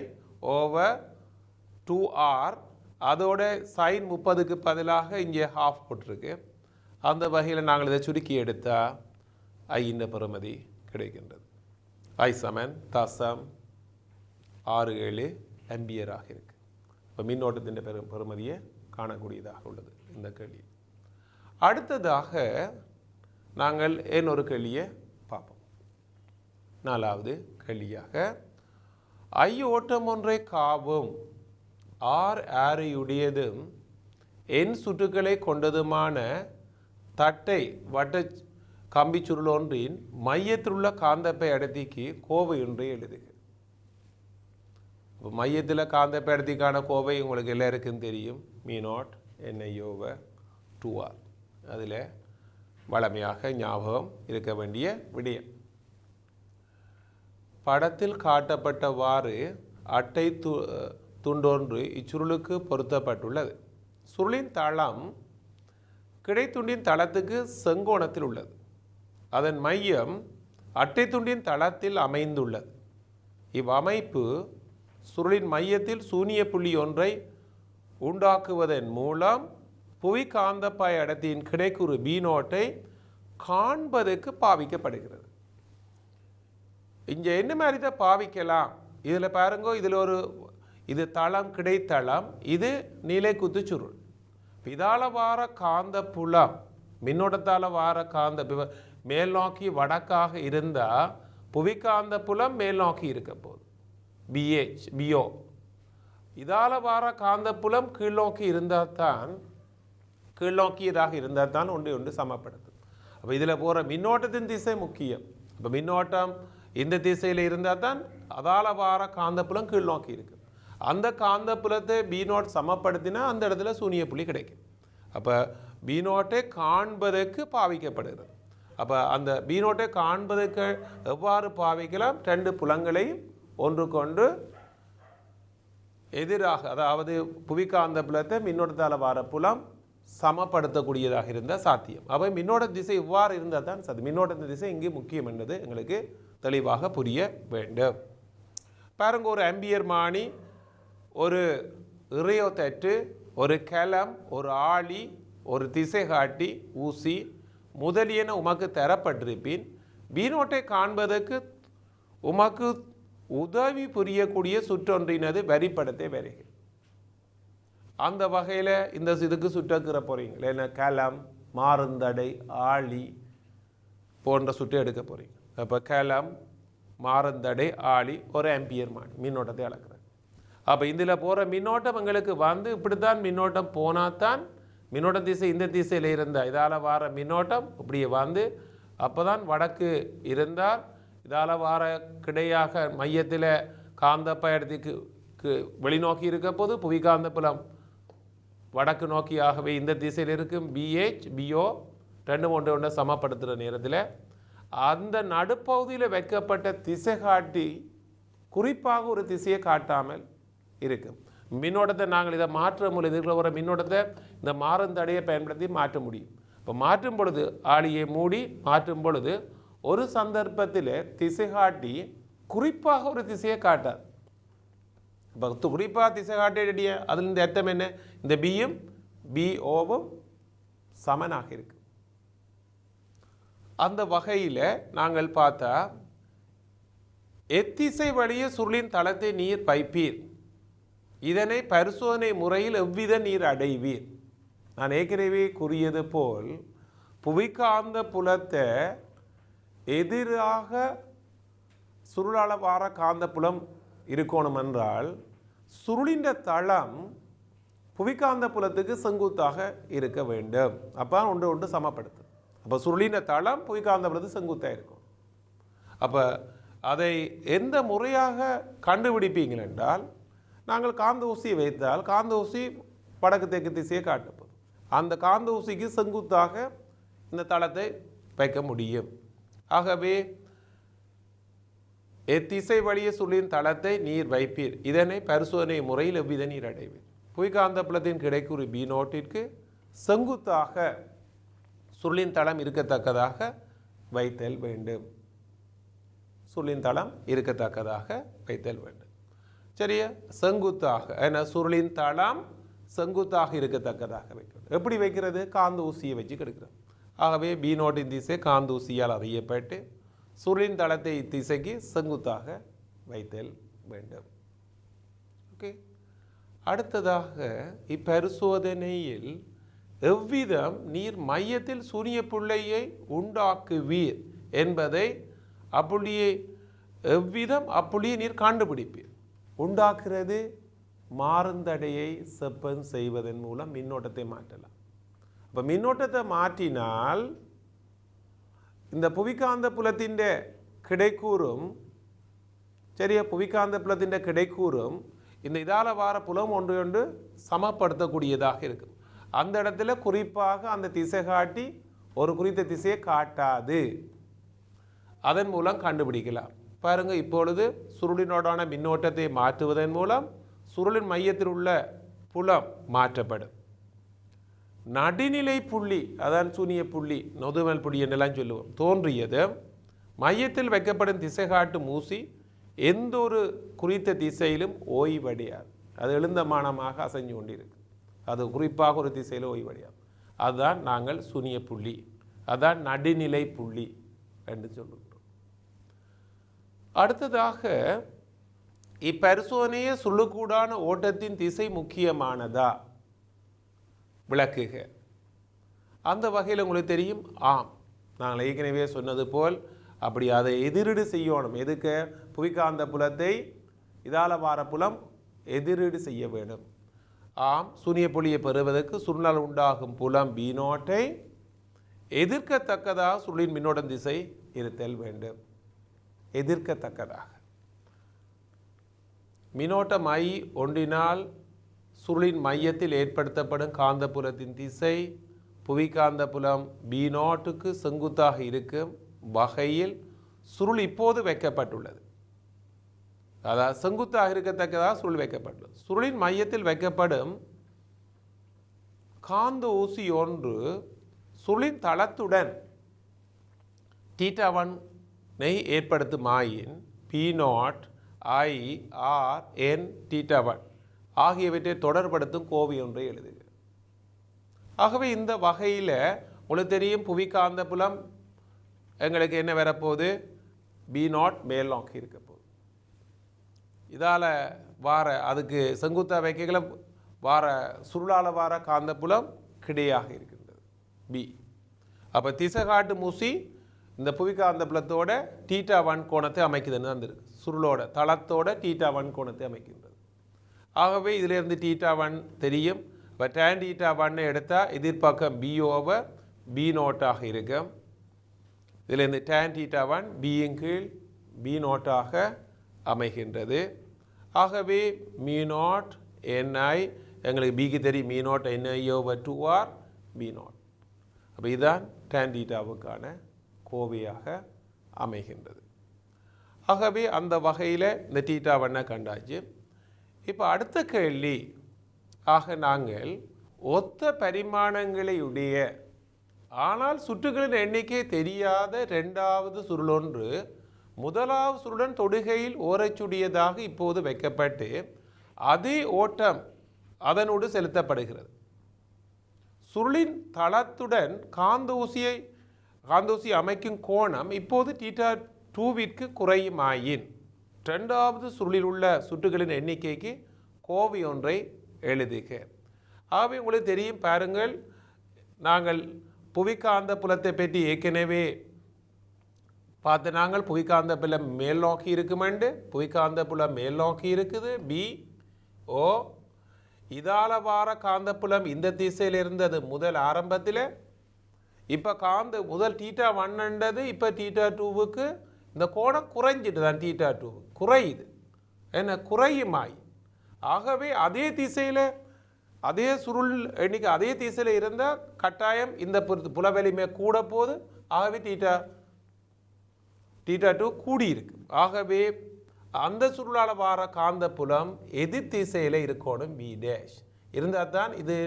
ஓவர் 2R. அதோட sin 30க்கு பதிலாக இங்கே ½ போட்டிருக்கு. அந்த வகையில் நாங்கள் இதை சுருக்கி எடுத்தால் ஐயின் பெறுமதி கிடைக்கின்றது. I = 0.67 ஆம்பியராக இருக்குது. இப்போ மின்னோட்டத்தின் பெறுமதியை காணக்கூடியதாக உள்ளது இந்த கேள்வி. அடுத்ததாக நாங்கள் இன்னொரு கேள்வியை பார்ப்போம். 4வது கேள்வியாக, I ஓட்டம் ஒன்றை காவும் R ஆரையுடையதும் N சுற்றுக்களை கொண்டதுமான தட்டை வட்ட கம்பி சுருள் ஒன்றின் மையத்திலுள்ள காந்தப்பாய் அடர்த்திக்கு கோவை ஒன்றை எழுதுக. இப்போ மையத்தில் காந்தப்பாய் அடர்த்திக்கான கோவை உங்களுக்கு எல்லாருக்கும் தெரியும். மீ0 NI/2R. அதில் வழமையாக ஞாபகம் இருக்க வேண்டிய விடயம். படத்தில் காட்டப்பட்டவாறு அட்டை துண்டொன்று இச்சுருளுக்கு பொருத்தப்பட்டுள்ளது. சுருளின் தளம் கிடைத்துண்டின் தளத்துக்கு செங்கோணத்தில் உள்ளது. அதன் மையம் அட்டை துண்டின் தளத்தில் அமைந்துள்ளது. இவ்வமைப்பு சுருளின் மையத்தில் சூனிய புள்ளி ஒன்றை உண்டாக்குவதன் மூலம் புவி காந்தப்பாய் அடர்த்தியின் கிடைக்கூறு B0ஐ காண்பதற்கு பாவிக்கப்படுகிறது. இங்கே என்ன மாதிரி தான் பாவிக்கலாம்? இதில் பாருங்க, இதில் இது தளம், கிடைத்தளம், இது நிலைக்குத்து சுருள். இதால் வார காந்த புலம் மின்னோட்டத்தால் வார காந்த மேல் நோக்கி வடக்காக இருந்தால் புவிக்காந்த புலம் மேல் நோக்கி இருக்க போகுது, BO. இதால் வார காந்த புலம் கீழ்நோக்கி இருந்தால் தான், கீழ்நோக்கியதாக இருந்தால் தான் ஒன்று சமப்படுத்தும். அப்போ இதில் போகிற மின்னோட்டத்தின் திசை முக்கியம். இப்போ மின்னோட்டம் இந்த திசையில் இருந்தால் தான் அதால் வார காந்தப்புலம் கீழ்நோக்கி இருக்குது. அந்த காந்தப்புலத்தை B0 சமப்படுத்தினா அந்த இடத்துல சூனிய புள்ளி கிடைக்கும். அப்போ B0ஐ காண்பதற்கு பாவிக்கப்படுகிறது. அப்போ அந்த B0ஐ காண்பதற்கு எவ்வாறு பாவிக்கலாம்? 2 புலங்களையும் ஒன்றுக்கொன்று எதிராக, அதாவது புவிக்காந்த புலத்தை மின்னோட்டத்தால் வார புலம் சமப்படுத்தக்கூடியதாக இருந்தால் சாத்தியம். அப்போ மின்னோட்ட திசை இவ்வாறு இருந்தால் தான் சாத்தியம். மின்னோட்டத்தின் திசை இங்கே முக்கியம் என்பது எங்களுக்கு தெளிவாக புரிய வேண்டும். பாருங்க, ஒரு ஆம்பியர் மானி, ஒரு இறையோ தட்டு, ஒரு கலம், ஒரு ஆளி, ஒரு திசை காட்டி, ஊசி முதலியன உமக்கு தரப்பட்டிருப்பின் B0ஐ காண்பதற்கு உமக்கு உதவி புரியக்கூடிய சுற்றொன்றினது வரிப்படத்தை வருக. அந்த வகையில் இந்த இதுக்கு சுற்றுக்கிற போகிறீங்க, இல்லைன்னா கலம், மாறுந்தடை, ஆளி போன்ற சுற்று எடுக்க போகிறீங்க. அப்போ கலம், மாறுந்தடை, ஆளி, ஒரு ஆம்பியர் மானி மின்னோட்டத்தை அளக்குறது. அப்போ இதில் போகிற மின்னோட்டம் எங்களுக்கு வந்து இப்படித்தான் மின்னோட்டம் போனால் தான் மின்னோட்ட திசை இந்த திசையில் இருந்தால் இதால் வார மின்னோட்டம் இப்படியே வந்து அப்போ தான் வடக்கு இருந்தால் இதால் வார கிடையாக மையத்தில் காந்தப்பாய் அடர்த்திக்கு வெளிநோக்கி இருக்க போது புவிகாந்த புலம் வடக்கு நோக்கியாகவே இந்த திசையில் இருக்கும் பிஹெச் பிஓ ரெண்டு ஒன்று சமப்படுத்துகிற நேரத்தில் அந்த நடுப்பகுதியில் வைக்கப்பட்ட திசை காட்டி குறிப்பாக ஒரு திசையை காட்டாமல் இருக்கும். மின்னோட்டத்தை நாங்கள் இதை மாற்ற முடியும். இதுக்குள்ள வர மின்னோட்டத்தை இந்த மாறும் தடையை பயன்படுத்தி மாற்ற முடியும். இப்போ மாற்றும் பொழுது ஆளியை மூடி மாற்றும் பொழுது ஒரு சந்தர்ப்பத்தில் திசை காட்டி குறிப்பாக ஒரு திசையை காட்டாது. இப்போ குறிப்பாக திசை காட்டிய அதில் இந்த அர்த்தம் என்ன? இந்த பியும் பிஓவும் சமனாக இருக்கு. அந்த வகையில் நாங்கள் பார்த்தா எத்திசை வழியே சுருளின் தளத்தை நீர் வைப்பீர், இதனை பரிசோதனை முறையில் எவ்வித நீர் அடைவீர். நான் ஏற்கனவே கூறியது போல் புவிக்காந்த புலத்தை எதிராக சுருளால வார காந்த புலம் இருக்கணும் என்றால் சுருளின் தளம் புவிக்காந்த புலத்துக்கு செங்குத்தாக இருக்க வேண்டும். அப்போ ஒன்று ஒன்று சமப்படுத்தும். அப்போ சுருளின் தளம் புவிக்காந்த புலத்துக்கு செங்குத்தாக இருக்கும். அப்போ அதை எந்த முறையாக கண்டுபிடிப்பீங்கள் என்றால், நாங்கள் காந்த ஊசியை வைத்தால் காந்த ஊசி வடக்கு தெற்கு திசையை காட்டப்படும். அந்த காந்த ஊசிக்கு செங்குத்தாக இந்த தளத்தை வைக்க முடியும். ஆகவே எத்திசை வழிய சுருளின் தளத்தை நீர் வைப்பீர், இதனை பரிசோதனை முறையில் எவ்வித நீர் அடைவீர். புவிக்காந்த புலத்தின் கிடைக்குறி பி நோட்டிற்கு செங்குத்தாக சுருளின் தளம் இருக்கத்தக்கதாக வைத்தல் வேண்டும். சுருளின் தளம் இருக்கத்தக்கதாக வைத்தல் வேண்டும். சரியா? செங்குத்தாக, ஏன்னா சுருளின் தளம் செங்குத்தாக இருக்கத்தக்கதாக வைக்கணும். எப்படி வைக்கிறது? காந்த ஊசியை வச்சு கெடுக்கிறோம். ஆகவே பி நோட்டின் திசை காந்த ஊசியால் அறியப்பட்டு சுருளின் தளத்தை இத்திசைக்கு செங்குத்தாக வைத்தல் வேண்டும். ஓகே. அடுத்ததாக இப்பரிசோதனையில் எவ்விதம் நீர் மையத்தில் சூரிய புள்ளியை உண்டாக்குவீர் என்பதை அப்புள்ளியை எவ்விதம் அப்புள்ளியை நீர் கண்டுபிடிப்பீர். உண்டாக்குறது மாறுந்தடையை செப்பம் செய்வதன் மூலம் மின்னோட்டத்தை மாற்றலாம். அப்போ மின்னோட்டத்தை மாற்றினால் இந்த புவிக்காந்த புலத்தின் கிடைக்கூறும், சரியா, புவிக்காந்த புலத்தின் கிடைக்கூறும் இந்த இதால வார புலம் ஒன்று ஒன்று சமப்படுத்தக்கூடியதாக இருக்கும். அந்த இடத்துல குறிப்பாக அந்த திசை காட்டி ஒரு குறித்த திசையை காட்டாது. அதன் மூலம் கண்டுபிடிக்கலாம். பாருங்க, இப்பொழுது சுருளினோடான மின்னோட்டத்தை மாற்றுவதன் மூலம் சுருளின் மையத்தில் உள்ள புலம் மாற்றப்படும். நடுநிலை புள்ளி, அதான் சூனிய புள்ளி, நொதுமல் புள்ளி என்றெல்லாம் சொல்லுவோம், தோன்றியது மையத்தில் வைக்கப்படும் திசை காட்டும் ஊசி எந்த ஒரு குறித்த திசையிலும் ஓய்வடையாது. அது எழுந்தமானமாக அசைஞ்சு கொண்டிருக்கு. அது குறிப்பாக ஒரு திசையில் ஓய்வடையாது. அதுதான் நாங்கள் சூனிய புள்ளி, அதான் நடுநிலை புள்ளி என்று சொல்லுகிறோம். அடுத்ததாக இப்பரிசோதனையை சுள்ளுக்கூடான ஓட்டத்தின் திசை முக்கியமானதா விளக்குக. அந்த வகையில் உங்களுக்கு தெரியும், ஆம், நாங்கள் ஏற்கனவே சொன்னது போல் அப்படி அதை எதிரீடு செய்யணும். எதுக்கு? புவிக்காந்த புலத்தை இதால வார புலம் எதிரீடு செய்ய வேண்டும். ஆம், சூனிய புள்ளியை பெறுவதற்கு சுருளால் உண்டாகும் புலம் பி நோட்டை எதிர்க்கத்தக்கதாக சுருளின் மின்னோட்டம் திசை இருத்தல் வேண்டும். எதிர்க்கத்தக்கதாக மின்னோட்டம் ஐ ஒன்றினால் சுருளின் மையத்தில் ஏற்படுத்தப்படும் காந்த புலத்தின் திசை புவிக்காந்த புலம் பி நோட்டுக்கு செங்குத்தாக இருக்கும் வகையில் சுருள் இப்போது வைக்கப்பட்டுள்ளது. அதாவது செங்குத்தாக இருக்கத்தக்கதாக சுருள் வைக்கப்பட்டுள்ளது. சுருளின் மையத்தில் வைக்கப்படும் காந்த ஊசி ஒன்று சுருளின் தளத்துடன் θ1 ஏற்படுத்துமாயின் P0 I R N θ1 ஆகியவற்றை தொடர்படுத்தும் கோவை ஒன்றை எழுதுக. ஆகவே இந்த வகையில் உங்களுக்கு தெரியும், புவிக்காந்த புலம் எங்களுக்கு என்ன வரப்போகுது? B0 மேல் நோக்கி இருக்க போகுது. இதால் வார அதுக்கு செங்குத்தா வைக்கல வார சுருளால வார காந்த புலம் கிடையாக இருக்கின்றது பி. அப்போ திசை காட்டு ஊசி இந்த புவிக்காந்த புலத்தோட θ1 கோணத்தை அமைக்குதுன்னு வந்திருக்கு. சுருளோட தளத்தோட θ1 கோணத்தை அமைக்கின்றது. ஆகவே இதிலிருந்து θ1 தெரியும். இப்போ tan θ1 எடுத்தால் எதிர்பக்கம் B/B0 இருக்கும். இதிலிருந்து tan θ1 B-இன் கீழ் B0 அமைகின்றது. ஆகவே μ0 Ni எங்களுக்கு பிக்கு தெரியும் me not NI/2R B not. அப்போ இதுதான் tan தீட்டாவுக்கான கோவையாக அமைகின்றது. ஆகவே அந்த வகையில் இந்த தீட்டாவண்ண கண்டாச்சு. இப்போ அடுத்த கேள்வி ஆக நாங்கள் ஒத்த பரிமாணங்களையுடைய ஆனால் சுற்றுகளின் எண்ணிக்கை தெரியாத இரண்டாவது சுருளொன்று முதலாவது சுருடன் தொடுகையில் ஓரச்சுடியதாக இப்போது வைக்கப்பட்டு அதே ஓட்டம் அதனோடு செலுத்தப்படுகிறது. சுருளின் தளத்துடன் காந்த ஊசி அமைக்கும் கோணம் இப்போது θ2விற்கு குறையுமாயின் இரண்டாவது சுருளில் உள்ள சுற்றுகளின் எண்ணிக்கைக்கு கோவை ஒன்றை எழுதுக. ஆகவே உங்களுக்கு தெரியும் பாருங்கள், நாங்கள் புவிக்காந்த புலத்தை பற்றி ஏற்கனவே பார்த்து நாங்கள் புவிக்காந்த புலம் மேல் நோக்கி இருக்குமெண்டு. புவிக்காந்த புலம் மேல் நோக்கி இருக்குது BO. இதால வார காந்த புலம் இந்த திசையில் இருந்தது முதல் ஆரம்பத்தில். இப்போ முதல் θ1 இப்போ θ2வுக்கு இந்த கோணம் குறைஞ்சிட்டு தான் θ2 குறையுது. என்ன குறையுமாய். ஆகவே அதே திசையில் அதே சுருள் எண்ணிக்கை அதே திசையில் இருந்தால் கட்டாயம் இந்த புலவலிமை கூட போது. ஆகவே θ2 கூடியிருக்கு. ஆகவே அந்த சுருளால் வார காந்த புலம் எதிர் திசையில் இருக்கணும் B' இருந்தால் தான் இது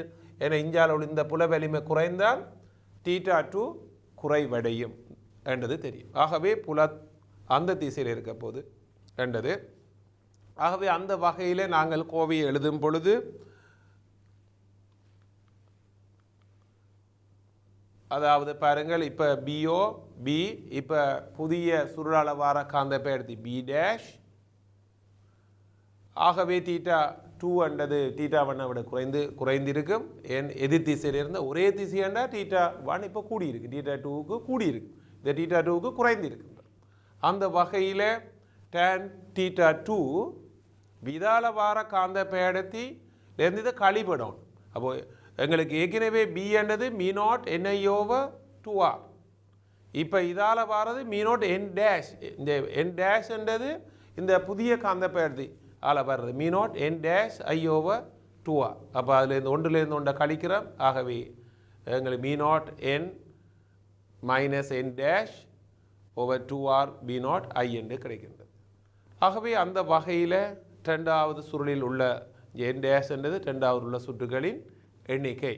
என இஞ்சால் இந்த புலவலிமை குறைந்தால் θ2 குறைவடையும் என்றது தெரியும். ஆகவே அந்த திசையில் இருக்க போது என்றது. ஆகவே அந்த வகையில் நாங்கள் கோவையை எழுதும் பொழுது அதாவது பாருங்கள், இப்போ BO B இப்போ புதிய சுருளால் வார காந்த பெயர்த்தி B'. ஆகவே θ2 என்றது θ1 விட குறைந்திருக்கும். எதிர் திசையில் இருந்த ஒரே திசையாண்டா θ1 இப்போ கூடியிருக்கு, θ2க்கு கூடியிருக்கு, இந்த θ2க்கு குறைந்திருக்கு. அந்த வகையில் tan θ2 விதால வார காந்த பெயர்த்திலேருந்து இதை கழிபடும். அப்போ எங்களுக்கு ஏற்கனவே B என்றது மீ நாட் NI/2R. இப்போ இதால் வாரது மீ நாட் N'. இந்த N' என்றது இந்த புதிய காந்த பெயர்த்தி ஆல வர்றது மீ நாட் N'(I/2R). அப்போ அதுலேருந்து ஒன்றுலேருந்து ஒன்றை கழிக்கிறோம். ஆகவே எங்களுக்கு me not N minus N'/2R B not I என்று கிடைக்கின்றது. ஆகவே அந்த வகையில் இரண்டாவது சுருளில் உள்ள N' என்றது இரண்டாவது உள்ள சுற்றுகளின் எண்ணிக்கை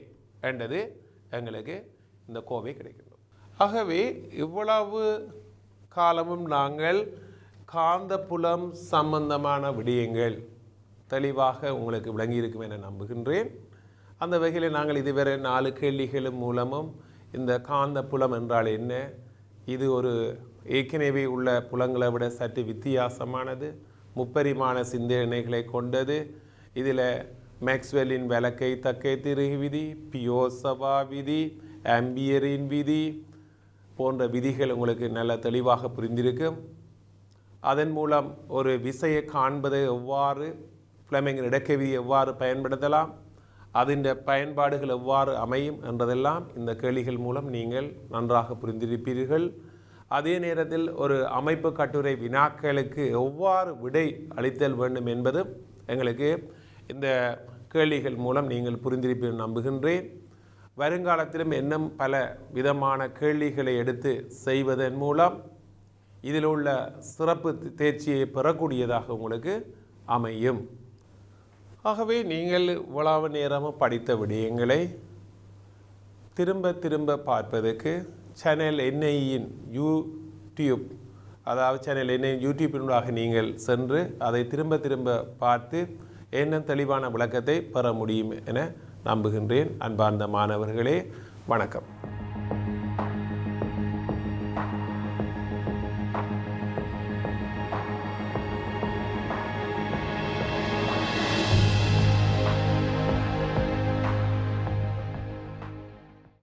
என்றது எங்களுக்கு இந்த கோவை கிடைக்கின்றது. ஆகவே இவ்வளவு காலமும் நாங்கள் காந்த புலம் சம்பந்தமான விடயங்கள் தெளிவாக உங்களுக்கு விளங்கியிருக்கும் என நம்புகின்றேன். அந்த வகையில் நாங்கள் இதுவரை 4 கேள்விகளும் மூலமும் இந்த காந்த புலம் என்றால் என்ன, இது ஒரு ஏற்கனவே உள்ள புலங்களை விட சற்று வித்தியாசமானது, முப்பரிமாண சிந்தனைகளை கொண்டது, இதில் மேக்ஸ்வெல்லின் விளக்கை தக்கை திருகு விதி, பியோசவா விதி, ஆம்பியரின் விதி போன்ற விதிகள் உங்களுக்கு நல்ல தெளிவாக புரிந்திருக்கும். அதன் மூலம் ஒரு விசையை காண்பதை எவ்வாறு ஃப்ளெமிங்கின் இடக்கை விதி எவ்வாறு பயன்படுத்தலாம், அதன் பயன்பாடுகள் எவ்வாறு அமையும் என்றதெல்லாம் இந்த கேள்விகள் மூலம் நீங்கள் நன்றாக புரிந்திருப்பீர்கள். அதே நேரத்தில் ஒரு அமைப்பு கட்டுரை வினாக்களுக்கு எவ்வாறு விடை அளித்தல் வேண்டும் என்பதும் எங்களுக்கு இந்த கேள்விகள் மூலம் நீங்கள் புரிந்திருப்பீர்கள் நம்புகின்றேன். வருங்காலத்திலும் இன்னும் பல விதமான கேள்விகளை எடுத்து செய்வதன் மூலம் இதில் உள்ள சிறப்பு தேர்ச்சியை பெறக்கூடியதாக உங்களுக்கு அமையும். ஆகவே நீங்கள் இவ்வளவு நேரமும் படித்த விடயங்களை திரும்ப திரும்ப பார்ப்பதற்கு சேனல் NIயின் யூடியூப், அதாவது சேனல் NIயின் யூடியூப்பினூடாக நீங்கள் சென்று அதை திரும்ப திரும்ப பார்த்து இன்னும் தெளிவான விளக்கத்தை பெற முடியும் என நம்புகின்றேன். அன்பார்ந்த மாணவர்களே, வணக்கம்.